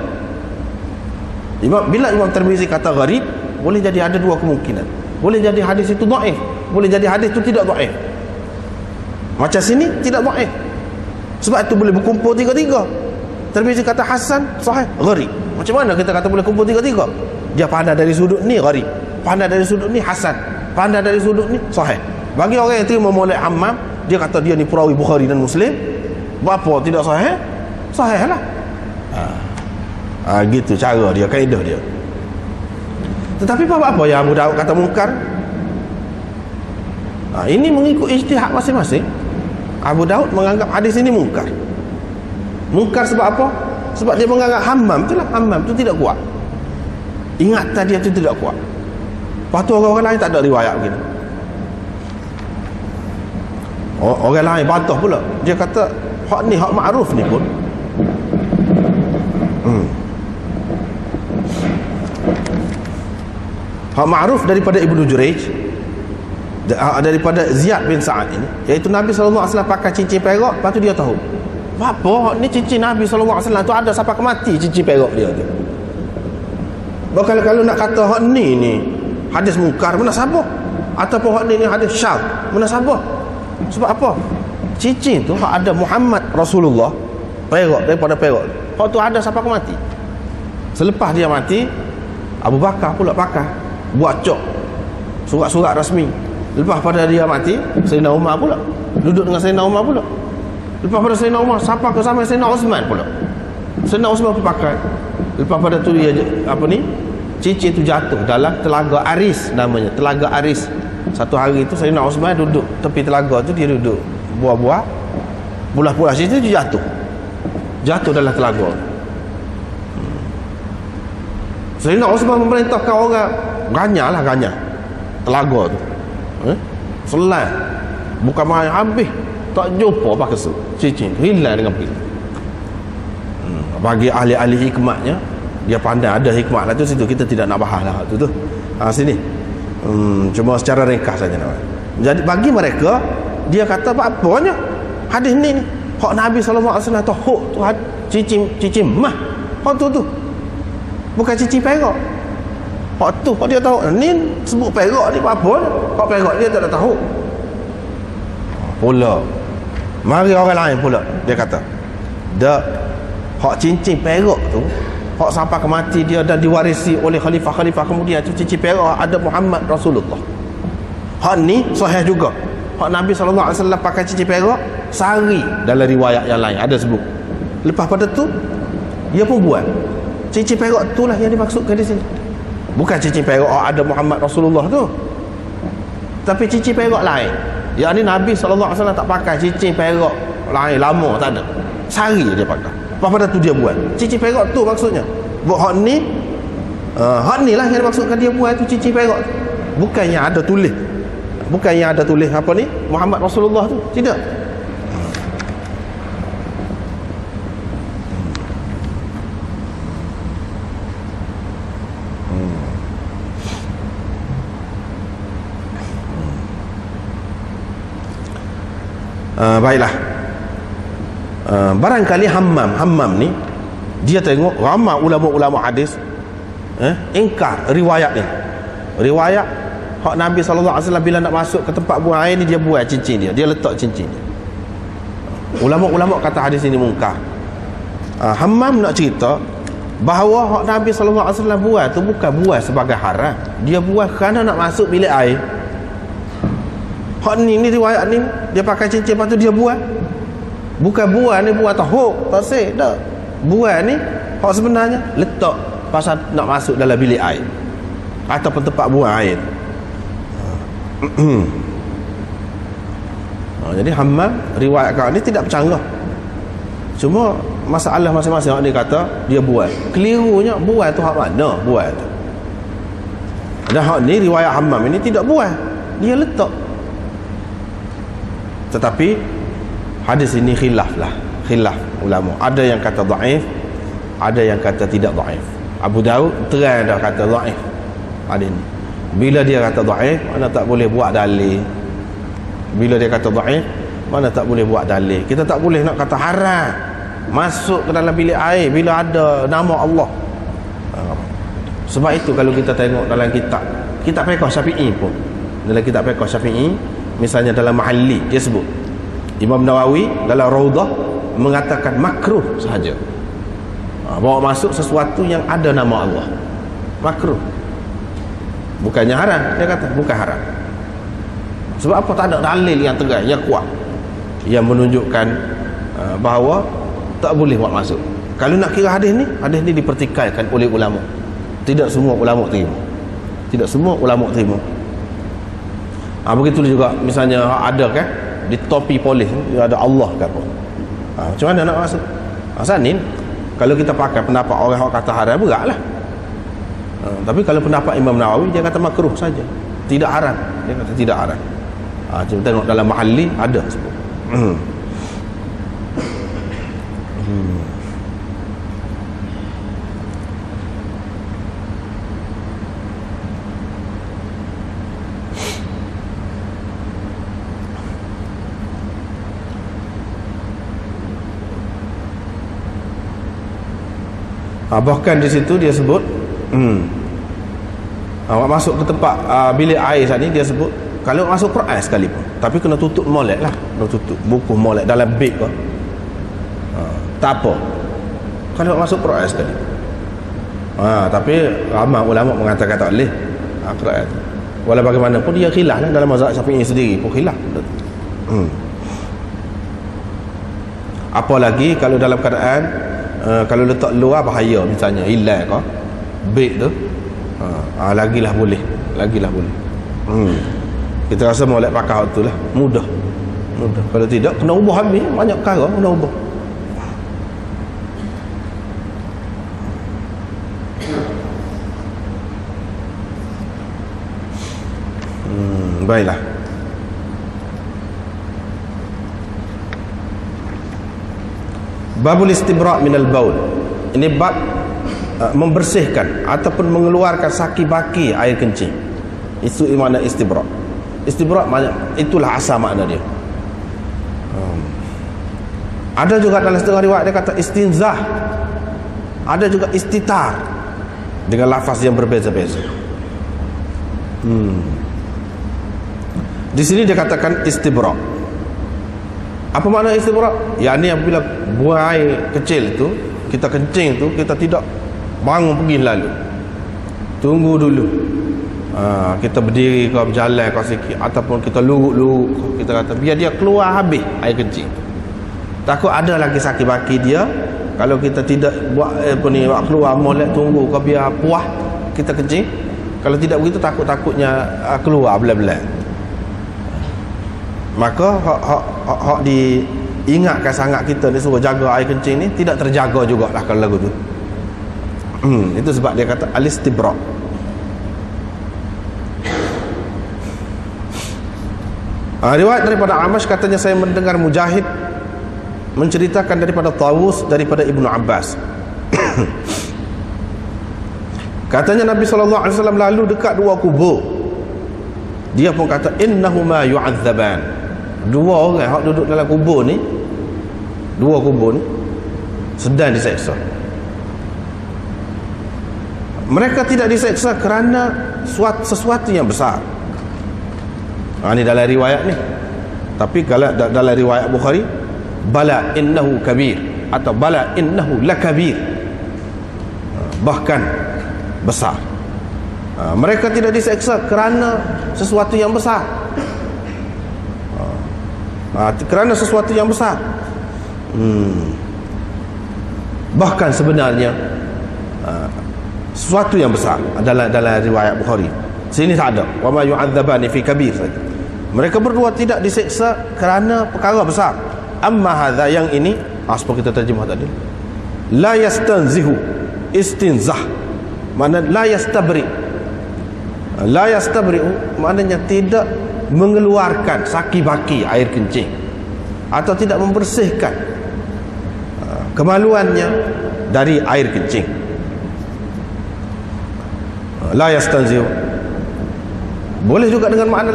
Bila Imam Tirmizi kata gharib, boleh jadi ada dua kemungkinan. Boleh jadi hadis itu dhaif, boleh jadi hadis itu tidak dhaif. Macam sini tidak dhaif. Sebab itu boleh berkumpul tiga-tiga. Tirmizi kata hasan, sahih, gharib. Macam mana kita kata boleh kumpul tiga-tiga? Dia pandai dari sudut ni gharib, pandai dari sudut ni hasan, pandai dari sudut ni sahih. Bagi orang yang terima molek Hammam, dia kata dia ni perawi Bukhari dan Muslim. Berapa tidak sahih? Sahih lah. Gitu cara dia, kaedah dia. Tetapi apa yang Abu Daud kata mungkar? Ini mengikut ijtihad masing-masing. Abu Daud menganggap hadis ini mungkar. Mungkar sebab apa? Sebab dia menganggap Hammam tu tidak kuat. Ingatan dia tu tidak kuat. Lepas tu orang-orang lain tak ada riwayat begini. Orang lain bantah pula. Dia kata hak ni, hak ma'ruf ni pun hak ma'ruf daripada Ibnu Jurayj, daripada Ziyad bin Sa'ad ini, iaitu Nabi SAW pakai cincin perak. Lepas tu dia tahu apa ni cincin Nabi SAW tu ada sampai ke mati cincin perak dia tu. Kalau nak kata hak ni hadis mungkar, mana sabar? Ataupun hak ni hadis syadz, mana sabar? Sebab apa? Cincin tu hak ada Muhammad Rasulullah, perak daripada perak, hak tu ada sampai ke mati. Selepas dia mati, Abu Bakar pula pakai, buat cok surat-surat rasmi. Lepas pada dia mati, Sayyidina Umar pula duduk dengan Sayyidina Umar pula. Lepas pada Sayyidina Umar sampai ke zaman Sayyidina Uthman pula, Sayyidina Uthman pun pakai. Lepas pada tu dia cincin tu jatuh dalam telaga Aris, namanya telaga Aris. Satu hari tu Sayyidina Uthman duduk tepi telaga tu, dia duduk buah-buah, bulah-bulah cincin tu jatuh dalam telaga. Sayyidina Uthman memerintahkan orang ganya telaga tu, selan, bukan main habis, tak jumpa pakai cincin tu, hilang dengan pergi. Bagi ahli-ahli hikmatnya, dia pandai ada hikmat lah tu situ, kita tidak nak bahas lah tu sini. Cuma secara ringkas saja nak. Jadi bagi mereka, dia kata apa-apanya hadis ni hak Nabi SAW tu, hak tu cincin mah, hak tu bukan cincin perak. Hak tu hak dia tahu. Ni sebut perak ni apa? Hak perak dia tak tahu. Pula mari orang lain pula dia kata dak, hak cincin perak tu hak sampai ke mati dia dan diwarisi oleh khalifah-khalifah kemudian tu, cincin perak ada Muhammad Rasulullah. Hak ni sahih juga. Hak Nabi SAW pakai cincin perak sehari, dalam riwayat yang lain ada sebut. Lepas pada tu dia pun buat. Cincin perak tu lah yang dimaksudkan di sini. Bukan cincin perak ada Muhammad Rasulullah tu, tapi cincin perak lain. Yang ni Nabi SAW tak pakai cincin perak lain, lama tak ada, sehari dia pakai. Lepas pada tu dia buat cincin perak tu, maksudnya buat hak ni lah yang dimaksudkan dia buat tu, cincin perak tu. Bukan yang ada tulis, bukan yang ada tulis apa ni Muhammad Rasulullah tu, tidak. Baiklah, barangkali Hammam ni dia tengok ramai ulama-ulama hadis ingkar riwayat ni, riwayat hak Nabi SAW bila nak masuk ke tempat buang air ni dia buang cincin dia letak cincin dia. Ulama-ulama kata hadis ini mungkar. Hammam nak cerita bahawa hak Nabi SAW buat tu bukan buat sebagai haram, dia buat kerana nak masuk bilik air. Hak ni riwayat ni dia pakai cincin, lepas tu dia buat. Bukan buat ni buat tahu tak sih dah. Buat ni hak sebenarnya letak pasal nak masuk dalam bilik air ataupun tempat buang air. Jadi Hammam riwayat kau ni tidak bercanggah. Cuma masalah masing-masing hak dia kata dia buat. Kelirunya buat tu hak mana buat tu. Dan hak ni riwayat Hammam ini tidak buat, dia letak. Tetapi hadis ini khilaf ulama. Ada yang kata dhaif, ada yang kata tidak dhaif. Abu Daud terang dah kata dhaif hadis ni. Bila dia kata dhaif, mana tak boleh buat dalil. Bila dia kata dhaif, mana tak boleh buat dalil. Kita tak boleh nak kata haram masuk ke dalam bilik air bila ada nama Allah. Sebab itu kalau kita tengok dalam kitab fiqh Syafi'i pun, dalam kitab fiqh Syafi'i, misalnya dalam Mahalli, dia sebut Imam Nawawi dalam Raudah mengatakan makruh sahaja. Bawa masuk sesuatu yang ada nama Allah, makruh. Bukannya haram, dia kata bukan haram. Sebab apa? Tak ada dalil yang tegas, yang kuat, yang menunjukkan bahawa tak boleh buat masuk. Kalau nak kira hadis ni dipertikaikan oleh ulama. Tidak semua ulama terima. Tidak semua ulama terima. Begitu juga misalnya ada kan di topi polis dia ada Allah ke apa. Macam mana nak masuk? Asal ni kalau kita pakai pendapat orang yang kata haram, beratlah. Tapi kalau pendapat Imam Nawawi, dia kata makruh saja, tidak haram. Dia kata tidak haram. Kita tengok dalam Mahalli ada sebut. Bahkan di situ dia sebut awak masuk ke tempat bilik air saat ni, dia sebut kalau masuk Quran sekalipun, tapi kena tutup molek lah, kena tutup buku molek dalam beg ke, tak apa kalau masuk Quran sekalipun. Tapi ramai ulama mengatakan tak boleh Quran. Walau bagaimanapun dia khilaf lah, dalam mazhab Syafi'i sendiri pun khilaf. Apalagi kalau dalam keadaan kalau letak luar bahaya, misalnya hilang ke beg tu, lagilah boleh. Kita rasa molek pakai waktu lah, mudah. Kalau tidak kena ubah habis, banyak perkara kena ubah. Baiklah. Babul istibra' minal baul. Ini bab membersihkan ataupun mengeluarkan saki baki air kencing. Itu makna istibra'. Istibra' makna, itulah asal makna dia. Ada juga dalam setengah riwayat dia kata istinzah. Ada juga istitar dengan lafaz yang berbeza-beza. Di sini dia katakan istibra'. Apa makna istibra'? Ya, ni apabila buang air kecil tu, kita kencing tu, kita tidak bangun pergi lalu, tunggu dulu. Kita berdiri ke, berjalan ke sikit, ataupun kita luruk-luruk, kita kata biar dia keluar habis air kencing. Takut ada lagi sakit baki dia. Kalau kita tidak buat keluar molek, tunggu ke biar puas kita kencing. Kalau tidak begitu, takutnya keluar belah-belah. Maka hak diingatkan sangat kita ni suruh jaga air kencing ni tidak terjaga jugalah kalau lagu tu. Itu sebab dia kata al-istibra'. Riwayat daripada Amash katanya saya mendengar Mujahid menceritakan daripada Tawus daripada Ibnu Abbas. Katanya Nabi SAW lalu dekat dua kubur. Dia pun kata innahuma yu'adzaban. Dua orang yang duduk dalam kubur ni, dua kubur ni sedang diseksa. Mereka tidak diseksa kerana sesuatu yang besar. Ini dalam riwayat ni. Tapi kalau dalam riwayat Bukhari, bala innahu kabir, atau bala innahu lakabir, bahkan besar. Mereka tidak diseksa kerana sesuatu yang besar. Kerana sesuatu yang besar. Bahkan sebenarnya sesuatu yang besar dalam riwayat Bukhari. Sini tak ada wa ma yu'adzabani fi kabir saja. Mereka berdua tidak diseksa kerana perkara besar. Amma hadza, yang ini seperti kita terjemah tadi, La yastanzihu, istinzah makna la yastabri. La yastabri'u maknanya tidak mengeluarkan saki-baki air kencing atau tidak membersihkan kemaluannya dari air kencing. La yastanzihu boleh juga dengan makna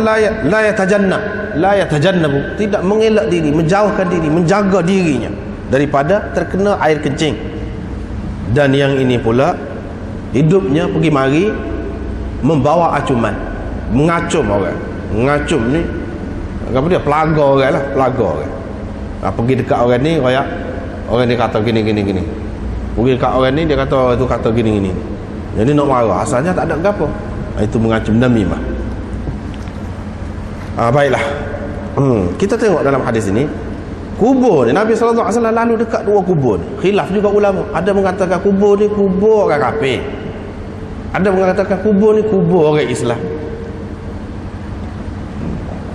la yatajannab. La yatajannabu, tidak mengelak diri, menjauhkan diri, menjaga dirinya daripada terkena air kencing. Dan yang ini pula hidupnya pergi mari membawa acuman, mengacum orang. Mengacum ni apa dia, pelaga orang lah, pelaga orang. Pergi dekat orang ni, orang ni kata gini. Pergi dekat orang ni, dia kata orang tu kata gini. Jadi nak marah, asalnya tak ada apa. Itu mengacum, namimah. Baiklah. Kita tengok dalam hadis ini, kubur ni Nabi SAW lalu dekat dua kubur ni. Khilaf juga ulama, ada mengatakan kubur ni kubur orang kafir, ada mengatakan kubur ni kubur orang Islam.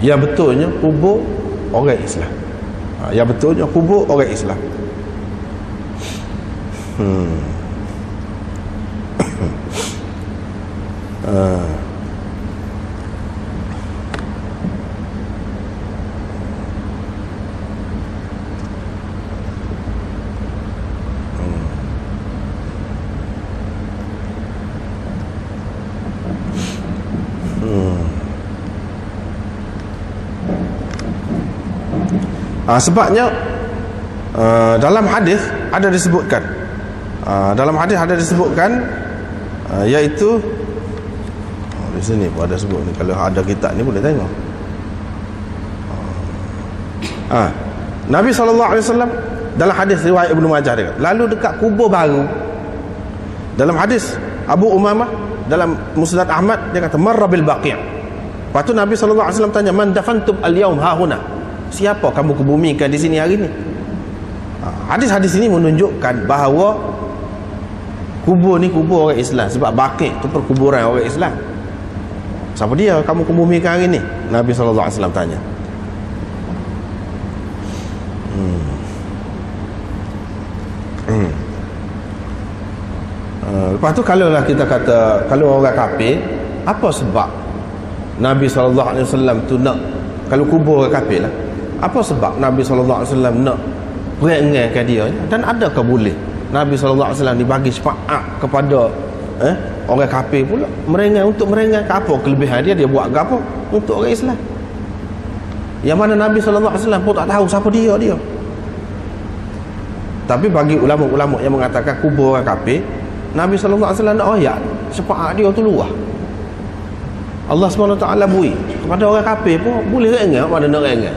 Yang betulnya kubur orang Islam. Yang betulnya kubur orang Islam. Sebabnya dalam hadis ada disebutkan, iaitu di sini pun ada sebut ni, kalau ada kitab ni boleh tengok. Nabi SAW dalam hadis riwayat Ibnu Majah dia lalu dekat kubur baru. Dalam hadis Abu Umamah dalam Musnad Ahmad dia kata marra bil baqi'. Lepas tu Nabi SAW tanya, man dafantum al-yawm hahuna, siapa kamu kebumikan di sini hari ni? Hadis-hadis ini menunjukkan bahawa kubur ni kubur orang Islam, sebab baqi' tu perkuburan orang Islam. Siapa dia kamu kebumikan hari ni? Nabi SAW tanya. Lepas tu kalaulah kita kata, kalau orang kafir, apa sebab Nabi SAW tu nak, kalau kubur orang kafir lah, apa sebab Nabi SAW nak peringatkan dia? Dan adakah boleh Nabi SAW dibagi syafaat kepada orang kafir pula, untuk meringatkan apa kelebihan dia buat apa untuk orang Islam, yang mana Nabi SAW pun tak tahu siapa dia. Tapi bagi ulama-ulama yang mengatakan kubur orang kafir, Nabi SAW nak ayat syafaat dia tu luah. Allah SWT beri kepada orang kafir pun boleh ingat, mana nak ingat.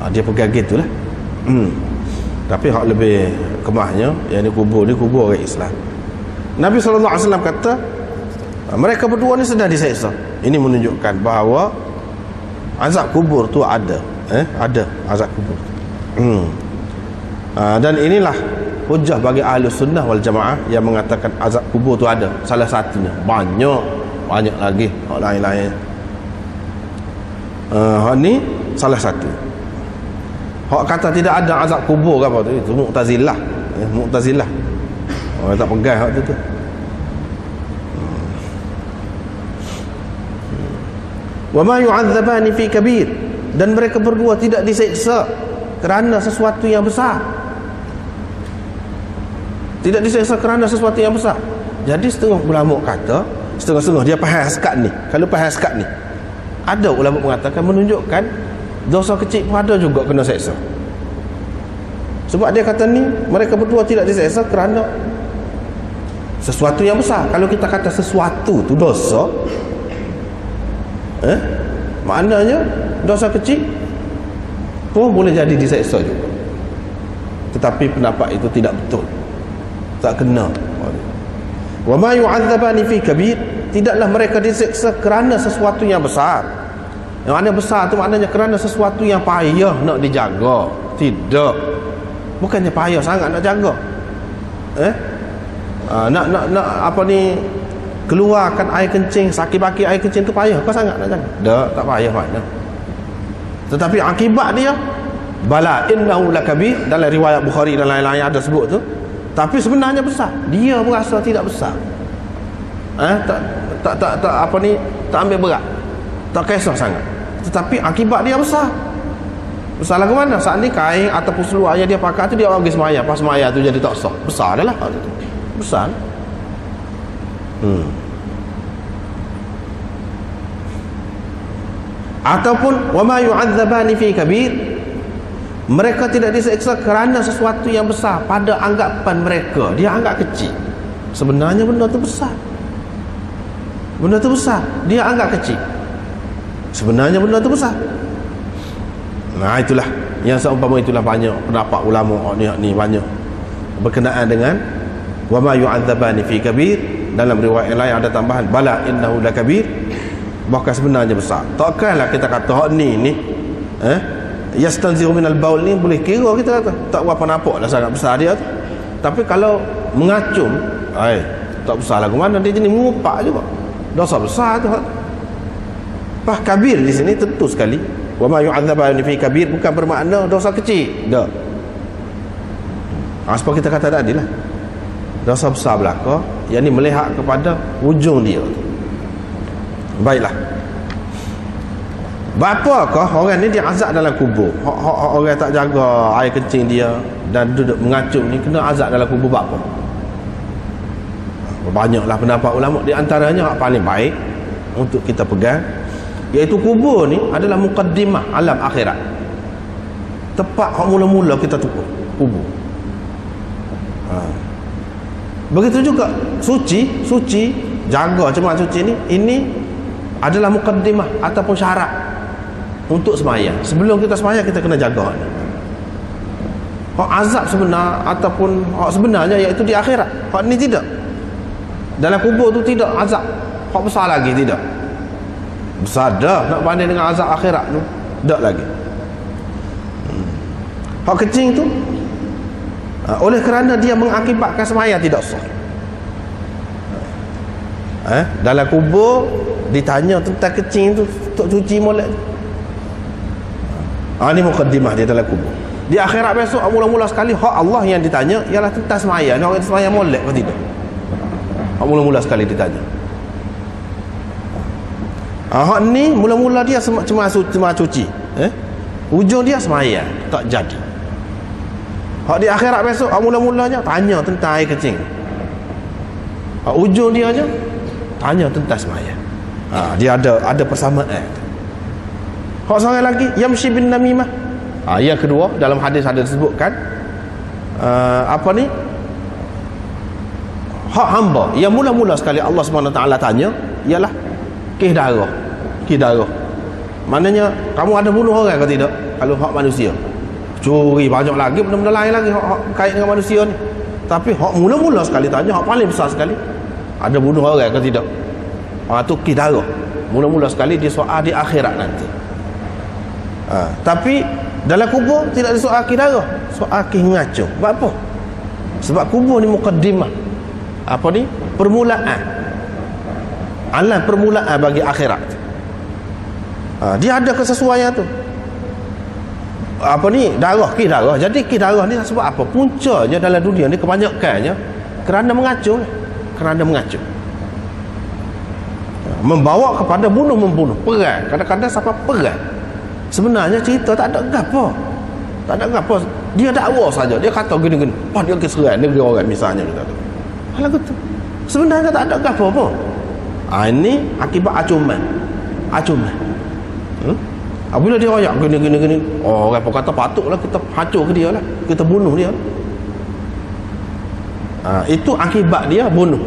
Dia pegang gitulah. Tapi hak lebih kemahnya, yang ni kubur orang Islam. Nabi SAW kata mereka berdua ni sedang diseksa. Ini menunjukkan bahawa azab kubur tu ada. Ada azab kubur. Dan inilah hujah bagi ahli sunnah wal jamaah yang mengatakan azab kubur tu ada. Salah satunya, banyak lagi hak lain-lain. Hak ni salah satu. Hak kata tidak ada azab kubur ke apa tu, itu Mu'tazilah. Mu'tazilah. Orang tak pegang hak tu. Wa ma yu'adzabani fi kabir, dan mereka berdua tidak diseksa kerana sesuatu yang besar. Tidak diseksa kerana sesuatu yang besar. Jadi setengah ulama kata, setengah-setengah dia faham sekat ni. Kalau faham sekat ni, ada ulama mengatakan menunjukkan dosa kecil pun ada juga kena seksa. Sebab dia kata ni, mereka berdua tidak diseksa kerana sesuatu yang besar. Kalau kita kata sesuatu tu dosa, maknanya dosa kecil pun boleh jadi diseksa juga. Tetapi pendapat itu tidak betul, tak kena. Wa ma yu'adzabani fi kabir, tidaklah mereka diseksa kerana sesuatu yang besar. Yang mana besar tu maknanya kerana sesuatu yang payah nak dijaga. Tidak, bukannya payah sangat nak jaga. Nak apa ni, keluarkan air kencing, saki-baki air kencing tu payah kau sangat nak jaga? Tak payah makna. Tetapi akibat dia bala innahu lakabir, dalam riwayat Bukhari dan lain-lain ada sebut tu, tapi sebenarnya besar. Dia merasa tidak besar. Tak apa ni, tak ambil berat, tak kisah sangat, tetapi akibat dia besar. Besar lagu mana? Saat ni kain ataupun seluar yang dia pakai tu dia orang pergi semaya, pas semaya tu jadi tak sah. Besar dah lah. Besar. Ataupun wama yu'adzabani fi kabir, mereka tidak diseksa kerana sesuatu yang besar pada anggapan mereka. Dia anggap kecil, sebenarnya benda tu besar. Benda tu besar, dia anggap kecil, sebenarnya benda tu besar. Nah, itulah yang seumpama itulah banyak pendapat ulama ni banyak berkenaan dengan wama yu'adzabani fi kabir. Dalam riwayat lain ada tambahan bala innahu lakabir, bahkan sebenarnya besar. Takkanlah kita kata hak ni yastanziru minal baul ni boleh kira, kita kata tak berapa nampaklah sangat besar dia tu. Tapi kalau mengacung, tak besar lagu mana, dia jenis mengupak juga. Dosa besar tu. Pas kabir di sini tentu sekali wa ma yu'adzabani fi kabir bukan bermakna dosa kecil. Dak. Sebab kita kata tadi lah, dosa besar belaka, yang ni melihat kepada ujung dia. Baiklah. Bapakah orang ni dia azab dalam kubur? Orang tak jaga air kencing dia dan duduk mengacung ni kena azab dalam kubur bapa. Banyaklah pendapat ulama, di antaranya yang paling baik untuk kita pegang, iaitu kubur ni adalah muqaddimah alam akhirat. Tempat hak mula-mula kita tukar kubur. Begitu juga suci, jaga cemas suci ni, ini adalah muqaddimah ataupun syarat untuk sembahyang. Sebelum kita sembahyang kita kena jaga ni. Hak azab sebenar ataupun hak sebenarnya iaitu di akhirat. Hak ni tidak. Dalam kubur tu tidak azab hak besar lagi, tidak. Besar dah nak banding dengan azab akhirat tu, tak lagi. Hak kecil tu oleh kerana dia mengakibatkan sembahyang tidak sah. Dalam kubur ditanya tentang kecil tu, tok cuci molek. Ini mukaddimah dia dalam kubur. Di akhirat besok mula-mula sekali hak Allah yang ditanya ialah tentang sembahyang. Ni orang sembahyang molek ke tidak? Hak mula-mula sekali ditanya. Hak ni mula-mula dia cuma cuci, ujung dia sembahyang tak jadi. Hak di akhirat besok mula-mulanya tanya tentang air kecil. Ujung dia aja tanya tentang sembahyang. Dia ada persamaan. Hak seorang lagi yamshi bin namimah. Yang kedua dalam hadis ada disebutkan apa ni? Hak hamba yang mula-mula sekali Allah SWT tanya ialah kisah darah. Maknanya kamu ada bunuh orang ke tidak? Kalau hak manusia, curi, banyak lagi benda-benda lain lagi hak kait dengan manusia ni. Tapi hak mula-mula sekali tanya, hak paling besar sekali, ada bunuh orang ke tidak? Tu kisah darah. Mula-mula sekali dia soal di akhirat nanti. Tapi dalam kubur tidak ada soal kisah darah, soal kisah ngacung. Sebab apa? Sebab kubur ni mukaddimah. Apa ni? Permulaan. Alam permulaan bagi akhirat. Dia ada kesesuaian tu. Apa ni? Darah, kisah darah. Jadi kisah darah ni sebab apa? Puncanya dalam dunia ni kebanyakannya kerana mengacung. Membawa kepada bunuh-membunuh, perang. Kadang-kadang sampai perang. Sebenarnya cerita tak ada gapo. Dia dakwa saja. Dia kata gini-gini. Dia keseran negeri orang misalnya kita tu. Hal gitu. Sebenarnya tak ada gapo apa. Ini akibat acuman. Bila dia royak gini. Orang pun kata patutlah kita hancur ke dia lah. Kita bunuh dia. Itu akibat dia bunuh.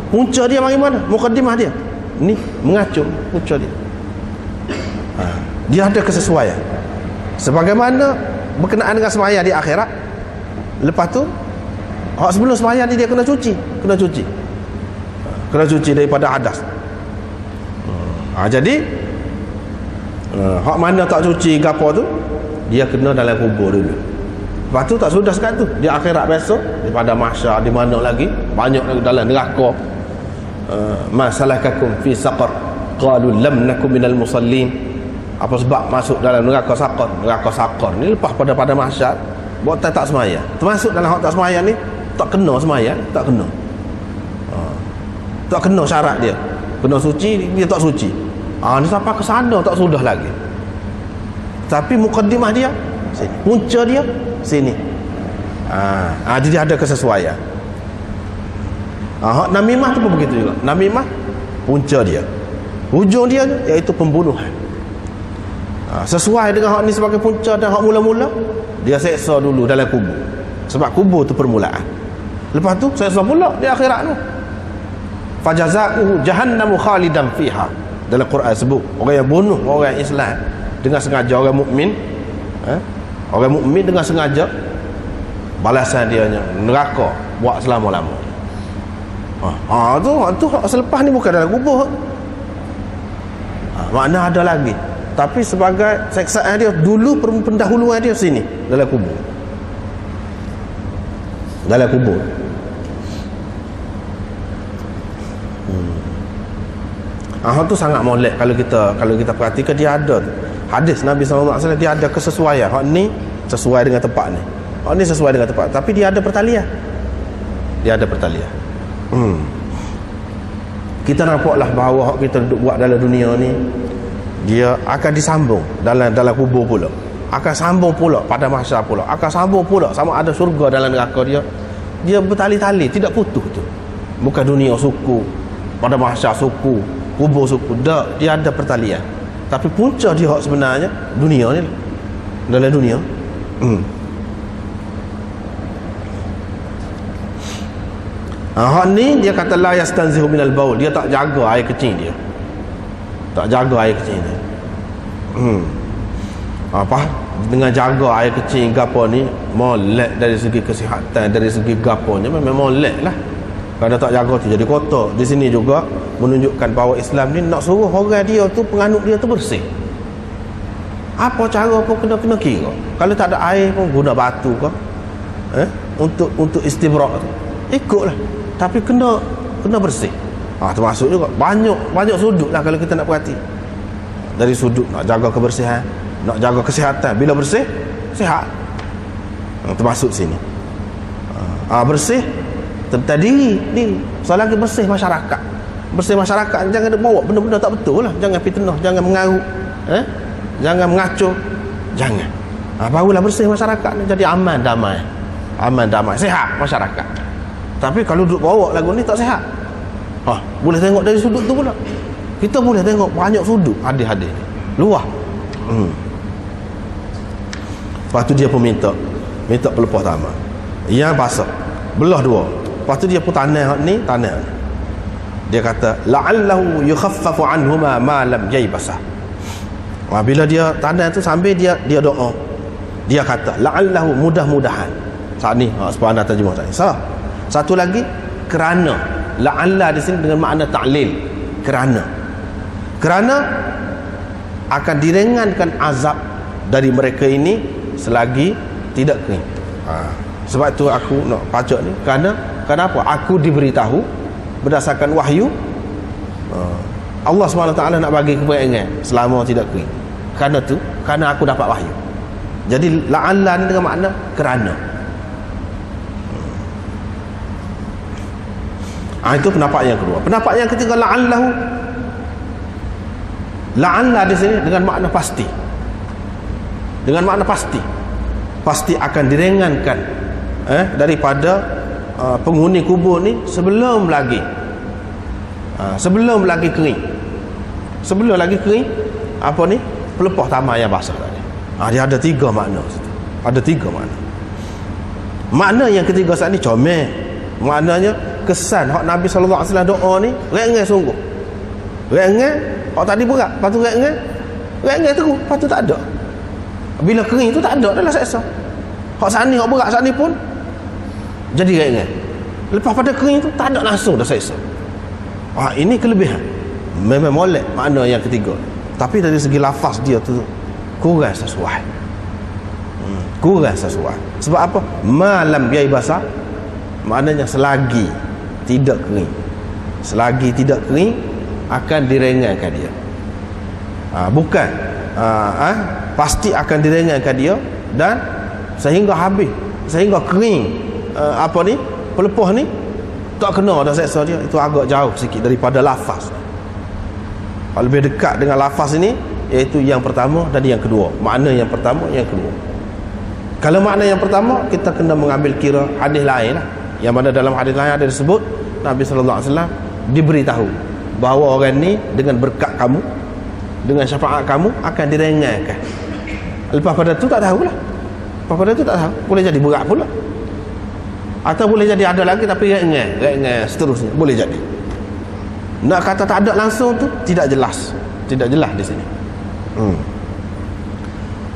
Punca dia bagaimana? Mukaddimah dia. Ni mengacung punca dia. Dia ada kesesuaian. Sebagaimana berkenaan dengan sembahyang di akhirat. Lepas tu sebelum sembahyang ni dia kena cuci daripada hadas. Jadi hak mana tak cuci gapo tu dia kena dalam kubur dulu. Lepas tu tak sudah sekat tu di akhirat besok daripada mahsyar di mana lagi banyak lagi dalam neraka. Ma salakakum fi saqar qalu lam nakum minal musallin. Apa sebab masuk dalam neraka Saqar? Neraka Saqar ni lepas pada mahsyar, buat tak semaya. Termasuk dalam hak tak semaya ni, tak kena semaya, tak kena. Tak kena syarat dia. Kena suci, dia tak suci. Ni sampai ke sana tak sudah lagi. Tapi mukaddimah dia sini. Punca dia sini. Jadi ada kesesuaian. Hak namimah tu pun begitu juga. Namimah punca dia. Hujung dia iaitu pembunuhan. Sesuai dengan hak ni sebagai punca dan hak mula-mula, dia seksa dulu dalam kubur. Sebab kubur tu permulaan. Lepas tu seksa pula di akhirat tu. Fajazaa'uhu jahannamu khalidan fiha. Dalam Quran sebut orang yang bunuh orang Islam dengan sengaja, orang mukmin, orang mukmin dengan sengaja, balasan dia neraka buat selama-lama. Tu selepas ni bukan dalam kubur. Makna ada lagi. Tapi sebagai seksaan dia dulu, pendahuluan dia sini dalam kubur. Dalam kubur. Tu sangat molek kalau kita perhatikan, dia ada hadis Nabi SAW, dia ada kesesuaian. Hak ni sesuai dengan tempat ni. Hak ni sesuai dengan tempat, tapi dia ada pertalian. Dia ada pertalian. Kita nampaklah bahawa hak kita duduk buat dalam dunia ni, dia akan disambung dalam kubur pula, akan sambung pula pada mahsyar pula, akan sambung pula sama ada syurga dalam neraka dia bertali-tali, tidak putus tu. Bukan dunia suku, pada mahsyar suku, kubur suku, dia ada pertalian. Tapi punca dia hak sebenarnya dunia ni, dalam dunia. Hak ni dia kata la yastanzihu minal baul, dia tak jaga air kecil dia. Tak jaga air kecil ni. Dengan jaga air kecil gapo ni molek dari segi kesihatan, dari segi gaponya memang molek lah. Kalau tak jaga tu jadi kotor. Di sini juga menunjukkan bahawa Islam ni nak suruh orang dia tu, penganut dia tu bersih. Apa cara pun kena kira. Kalau tak ada air pun guna batu ke, untuk istibrak tu, ikutlah. Tapi kena bersih. Termasuk juga banyak sudut lah kalau kita nak perhati. Dari sudut nak jaga kebersihan, nak jaga kesihatan. Bila bersih, sihat. Termasuk sini. Bersih tentang diri. Soal lagi bersih masyarakat. Bersih masyarakat, jangan bawa benda-benda tak betul lah. Jangan fitnah, jangan mengarut, jangan mengacau, jangan. Barulah bersih masyarakat ni jadi aman damai, sihat masyarakat. Tapi kalau duduk bawa lagu ni tak sihat. Boleh tengok dari sudut tu pula. Kita boleh tengok banyak sudut hadis-hadis ni. Luah. Lepas tu dia pun minta pelepah tamat. Yang basah belah dua. Lepas tu dia pun tanah ni. Dia kata la'allahu yukhaffafu anhuma ma lam yaybasah. Bila dia tanah tu sambil dia doa. Dia kata la'allahu, mudah-mudahan. Saat ni sepanjang terjemah tadi. Satu lagi, kerana. La'alla di sini dengan makna ta'lil. Kerana akan diringankan azab dari mereka ini selagi tidak kering. Sebab tu aku nak baca ni. Kenapa? Aku diberitahu berdasarkan wahyu, Allah SWT nak bagi kebaikan selama tidak kering. Kerana aku dapat wahyu. Jadi la'alla ni dengan makna kerana. Itu pendapat yang kedua. Pendapat yang ketiga, la'allahu. La'alla di sini dengan makna pasti. Dengan makna pasti. Pasti akan diringankan daripada penghuni kubur ni sebelum lagi kering. Sebelum lagi kering, apa ni? Pelepah tamat yang basah tadi. Dia ada tiga makna. Ada tiga makna. Makna yang ketiga saat ni comel. Maknanya kesan hak Nabi SAW doa ni ringan sungguh. Ringan, hak tadi berat, lepas tu ringan terus, lepas tu tak ada. Bila kering tu tak ada dah lah seksa. Hak sani, hak berat sani pun jadi ringan. Lepas pada kering tu tak ada langsung dah seksa. Ini kelebihan. Memang molek makna yang ketiga. Tapi dari segi lafaz dia tu kurang sesuai. Kurang sesuai. Sebab apa? Malam biai basah, maknanya selagi tidak kering. Selagi tidak kering akan diringankan dia. Bukan pasti akan diringankan dia, dan sehingga habis, sehingga kering pelepuh ni tak kena dah seksa dia. Itu agak jauh sikit daripada lafaz. Lebih dekat dengan lafaz ini iaitu yang pertama dan yang kedua. Makna yang pertama, yang kedua. Kalau makna yang pertama, kita kena mengambil kira hadis lain lah, yang mana dalam hadis lain ada disebut Nabi SAW diberitahu bahawa orang ni dengan berkat kamu, dengan syafaat kamu akan diringankan. Lepas pada tu tak tahulah. Lepas pada tu tak tahu, boleh jadi berat pula, atau boleh jadi ada lagi tapi ringan seterusnya, boleh jadi. Nak kata tak ada langsung tu tidak jelas di sini.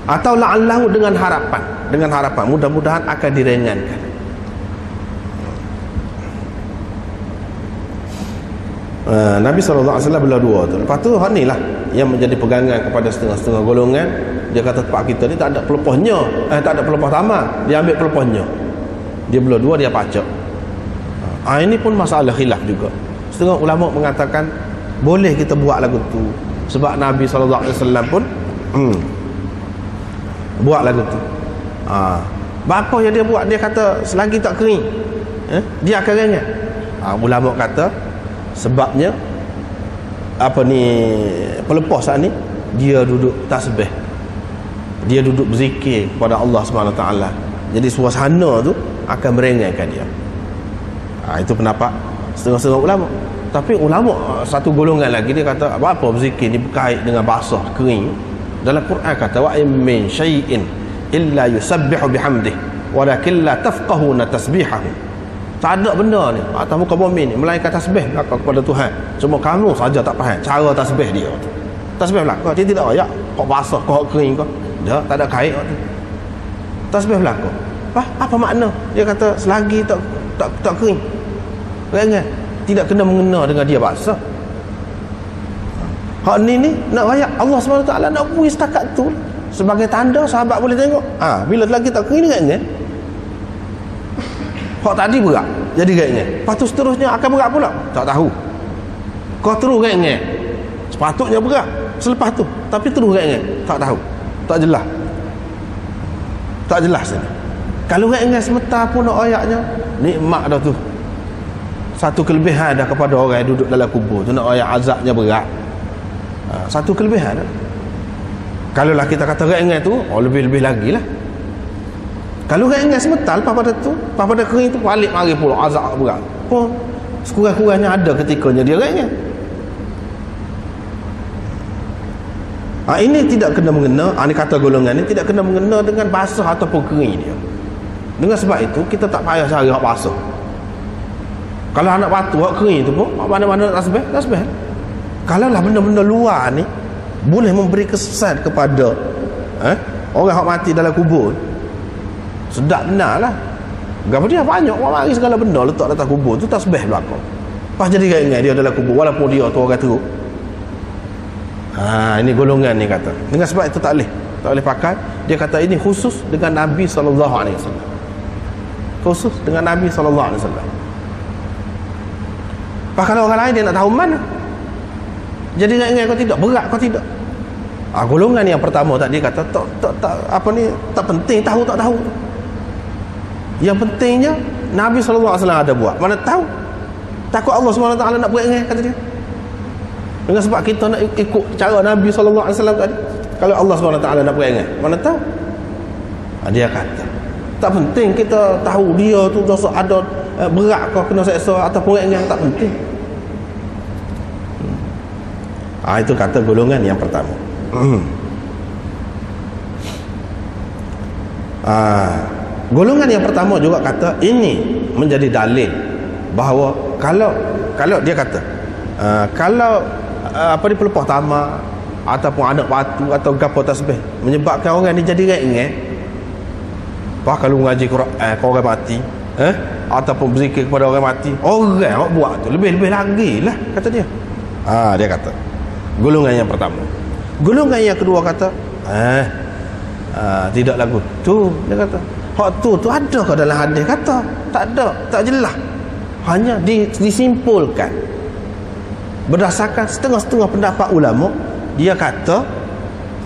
Atau la'allahu dengan harapan mudah-mudahan akan diringankan. Nabi SAW bila dua tu. Lepas tu ni lah yang menjadi pegangan kepada setengah-setengah golongan. Dia kata tempat kita ni tak ada pelepahnya, tak ada pelepah tamar, dia ambil pelepahnya. Dia bila dua dia pacak. Ini pun masalah khilaf juga. Setengah ulama mengatakan boleh kita buat lagu tu, sebab Nabi SAW pun buat lagu tu. Apa yang dia buat? Dia kata selagi tak kering, dia akan ringan. Ulama kata sebabnya pelepah saat ni dia duduk tasbih, dia duduk berzikir kepada Allah SWT. Jadi suasana tu akan meringankan dia. Itu pendapat setengah-setengah ulama. Tapi ulama satu golongan lagi dia kata apa berzikir ni berkait dengan basah kering. Dalam Quran kata wa min syai'in illa yusabbihu bihamdihi walakin la tafqahuna tasbihahu. Tak ada benda ni atas muka bumi ni melainkan tasbih belaka kepada Tuhan, cuma kamu saja tak faham cara tasbih dia tu. Tasbih belaka dia tidak ayat kok basah kok kering kok, dia tak ada kait tu. Tasbih belaka apa makna? Dia kata selagi tak kering ringan, tidak kena mengena dengan dia basah. Hak ni nak rayak Allah SWT nak bui setakat tu sebagai tanda sahabat boleh tengok. Bila lagi tak kering ringan, hak tadi berat jadi ringan, lepas tu seterusnya akan berat pula, tak tahu. Kau terus ringan, sepatutnya berat selepas tu, tapi terus ringan, tak tahu, tak jelas ni. Kalau ringan sementara pun nak ayatnya nikmat dah tu. Satu kelebihan dah kepada orang yang duduk dalam kubur tu, nak ayat azabnya berat. Satu kelebihan dah. Kalau lah kita kata ringan tu, lebih-lebih lagi lah. Kalau ringan semetal, lepas pada kering tu balik mari pula azab berat pun sekurang-kurangnya ada ketikanya dia ringan. Ini tidak kena mengena, ini kata golongan ni tidak kena mengena dengan basah ataupun kering dia. Dengan sebab itu kita tak payah cari hak basah. Kalau anak batu hak kering tu pun mana-mana tasbih. Kalau lah benda-benda luar ni boleh memberi kesan kepada orang hak mati dalam kubur, sedap benar lah. Gapa dia banyak orang mari segala benda letak atas kubur tu tasbih belakang. Pas jadi ringan dia dalam kubur walaupun dia tu orang teruk. Ini golongan ni kata. Dengan sebab itu tak boleh pakai. Dia kata ini khusus dengan Nabi SAW. Khusus dengan Nabi SAW. Pas kalau orang lain dia nak tahu mana. Jadi ringan kau tidak, berat kau tidak. Golongan yang pertama tadi kata tak penting tahu tak tahu. Yang pentingnya Nabi SAW ada buat. Mana tahu? Takut Allah SWT nak buat ringan kata dia. Dengan sebab kita nak ikut cara Nabi SAW tadi. Kalau Allah SWT nak buat ringan, mana tahu? Dia kata tak penting kita tahu dia tu dosa ada berat kau kena seksa ataupun ringan, tak penting. Itu kata golongan yang pertama. Golongan yang pertama juga kata ini menjadi dalil bahawa kalau dia kata kalau pelepah tamar ataupun anak batu atau gapo tasbih menyebabkan orang ni jadi ringan, kalau mengaji Quran orang mati ataupun berzikir kepada orang mati, orang buat tu lebih-lebih lagi lah kata dia. Dia kata golongan yang pertama. Golongan yang kedua kata tidak lagu tu. Dia kata hak tu ada ke dalam hadis? Kata tak ada, tak jelas, hanya disimpulkan berdasarkan setengah-setengah pendapat ulama. Dia kata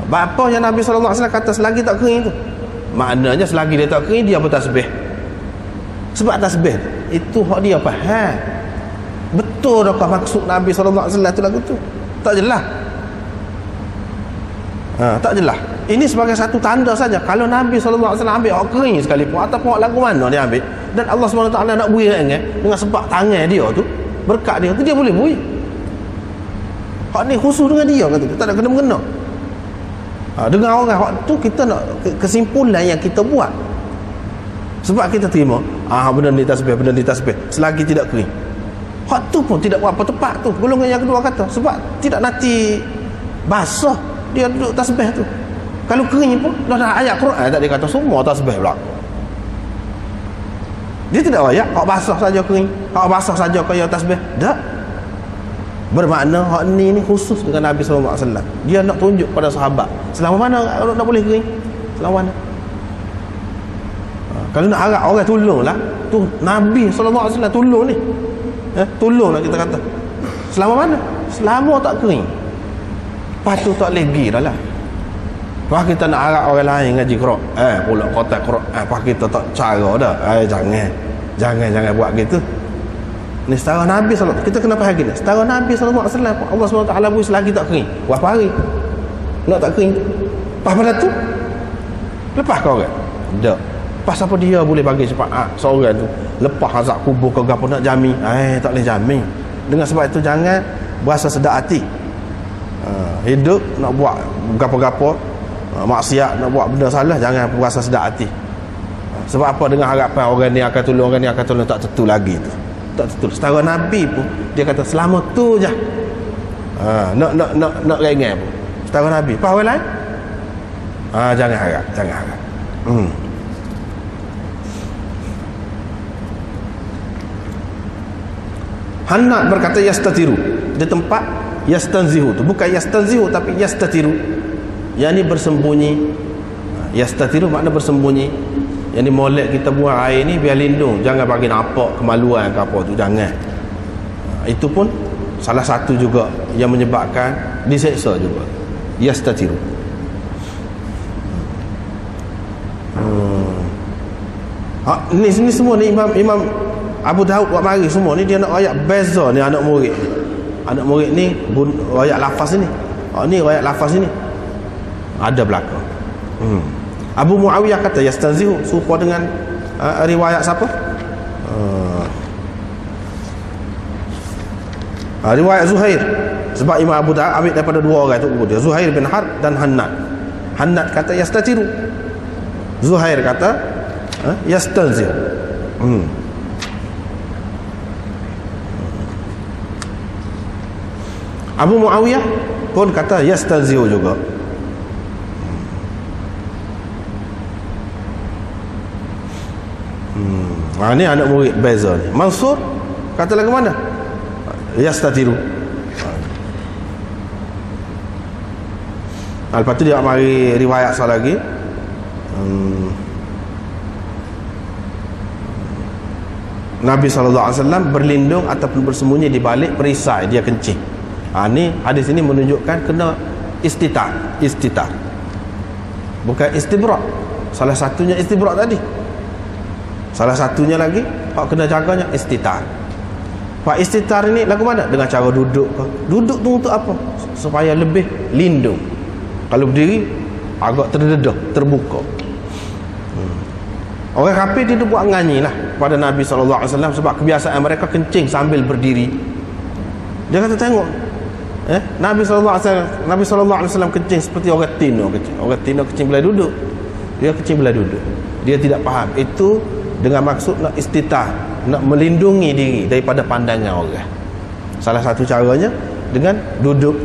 Apa yang Nabi SAW kata selagi tak kering tu? Maknanya selagi dia tak kering, dia bertasbih. Sebab tasbih itu hak dia faham. Betul tak maksud Nabi SAW tu lagu tu? Tak jelas. Tak jelas. Ini sebagai satu tanda saja. Kalau Nabi SAW ambil hak kering sekalipun, ataupun hak lagu mana dia ambil, dan Allah SWT nak beri dengan sebab tangan dia tu, berkat dia tu, dia boleh beri. Hak ni khusus dengan dia kata, tak ada kena-mengena. Dengan orang hak tu kita nak kesimpulan yang kita buat. Sebab kita terima benda ni tasbih, benda ni tasbih, selagi tidak kering. Hak tu pun tidak berapa tepat tu. Golongan yang kedua kata sebab tidak nanti basah dia duduk tasbih tu. Kalau kering pun dah ada ayat Quran tak dia kata semua tasbih pula. Dia tidak ayat hak basah saja kering, hak basah saja kaya tasbih. Tak. Bermakna hak ni khusus dengan Nabi SAW. Dia nak tunjuk pada sahabat selama mana orang nak boleh kering, selama mana. Kalau nak harap orang tolong lah, tu Nabi SAW tolong ni. Tolong lah kita kata. Selama mana? Selama tak kering. Lepas tu tak lagi dah lah. Lepas kita nak harap orang lain ngaji Quran, pula kotak Quran, lepas kita tak cara dah. Jangan buat gitu. Ni setara Nabi SAW. Kita kena faham gini. Setara Nabi SAW, Allah SWT beri selagi tak kering. Berapa hari nak tak kering tu? Lepas pada tu, lepas kau orang? Tak. Lepas apa dia boleh bagi syafaat seorang tu? Lepas azab kubur kau gapo nak jamin? Tak boleh jamin. Dengan sebab itu jangan berasa sedap hati. Hidup nak buat gapo-gapo, maksiat, nak buat benda salah, jangan berasa sedap hati. Sebab apa? Dengan harapan orang ni akan tolong, orang ni akan tolong, tak tentu lagi tu. Tak tentu. Setara Nabi pun dia kata selama tu je. Nak ringan pun. Setara Nabi. Apa orang lain? Jangan harap. Hannad berkata yastatiru. Di tempat yastanzihu tu. Bukan yastanzihu tapi yastatiru. Yang ni bersembunyi. Yastatiru makna bersembunyi. Yang ni molek kita buang air ni biar lindung, jangan bagi nampak kemaluan ke apa tu, jangan. Itu pun salah satu juga yang menyebabkan diseksa juga. Yastatiru. Ni semua ni Imam Abu Daud buat mari semua ni dia nak ayat beza ni anak murid. Anak murid ni ayat lafaz ni. Ni ayat lafaz ni. Ada belakang. Abu Muawiyah kata yastanzihu serupa dengan riwayat siapa? Riwayat Zuhair. Sebab Imam Abu Daud ambil daripada dua orang tu dia, Zuhair bin Harb dan Hannad. Hannad kata yastatiru. Zuhair kata yastanzihu. Abu Muawiyah pun kata yastanzihu juga. Ni anak murid beza ni. Mansur kata lagu mana? Yastatiru. Lepas tu dia mari riwayat sekali lagi. Nabi SAW berlindung ataupun bersembunyi di balik perisai dia kencing. Ni hadis ini menunjukkan kena istitar. Bukan istibrak. Salah satunya istibrak tadi. Salah satunya lagi hak kena jaganya istitar. Pak istitar ini lagu mana? Dengan cara duduk. Duduk tu untuk apa? Supaya lebih lindung. Kalau berdiri agak terdedah, terbuka. Orang kafir dia buat nganyi lah pada Nabi SAW sebab kebiasaan mereka kencing sambil berdiri. Dia kata tengok Nabi SAW kencing seperti orang Tino kencing. Orang Tino kencing bila duduk. Dia kencing bila duduk. Dia tidak faham. Itu dengan maksud nak istitar, nak melindungi diri daripada pandangan orang. Salah satu caranya dengan duduk.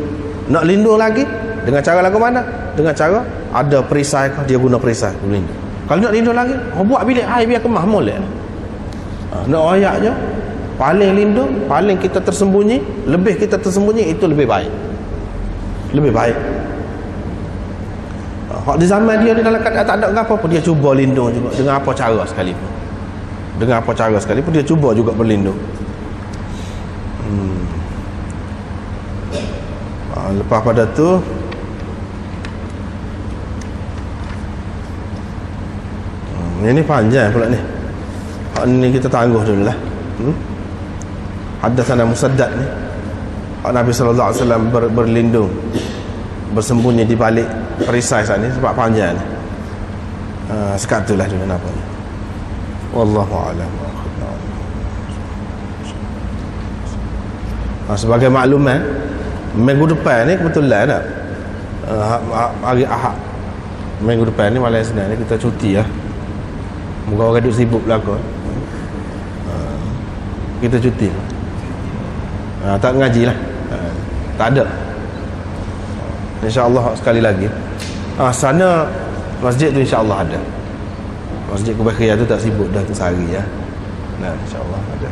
Nak lindung lagi dengan cara lagu mana? Dengan cara ada perisai, dia guna perisai melindung. Kalau nak lindung lagi, buat bilik air biar kemah molek. Nak ayatnya paling lindung, paling kita tersembunyi, lebih kita tersembunyi itu lebih baik. Lebih baik. Di zaman dia ni dalam keadaan tak ada apa-apa, dia cuba lindung juga dengan apa cara sekalipun. Dengan apa cara sekalipun dia cuba juga berlindung. Lepas pada tu Ini panjang pula ni. Ini kita tangguh dulu lah. Haddatsana Musaddad ni. Nabi sallallahu alaihi wasallam berlindung, bersembunyi di balik perisai saat ni sebab panjang ni. Sekatulah dulu apa ni. Wallahu a'lam. Sebagai maklumat, minggu depan ni kebetulan tak? Hari Ahad minggu depan ni, malam Isnin ni kita cuti lah. Moga orang duduk sibuk belakang. Kita cuti. Tak mengaji lah. Tak ada. InsyaAllah sekali lagi. Sana masjid tu insyaAllah ada. Masjid Kubai Khiyar tu tak sibuk dah tu sehari ya. Nah, insyaAllah ada.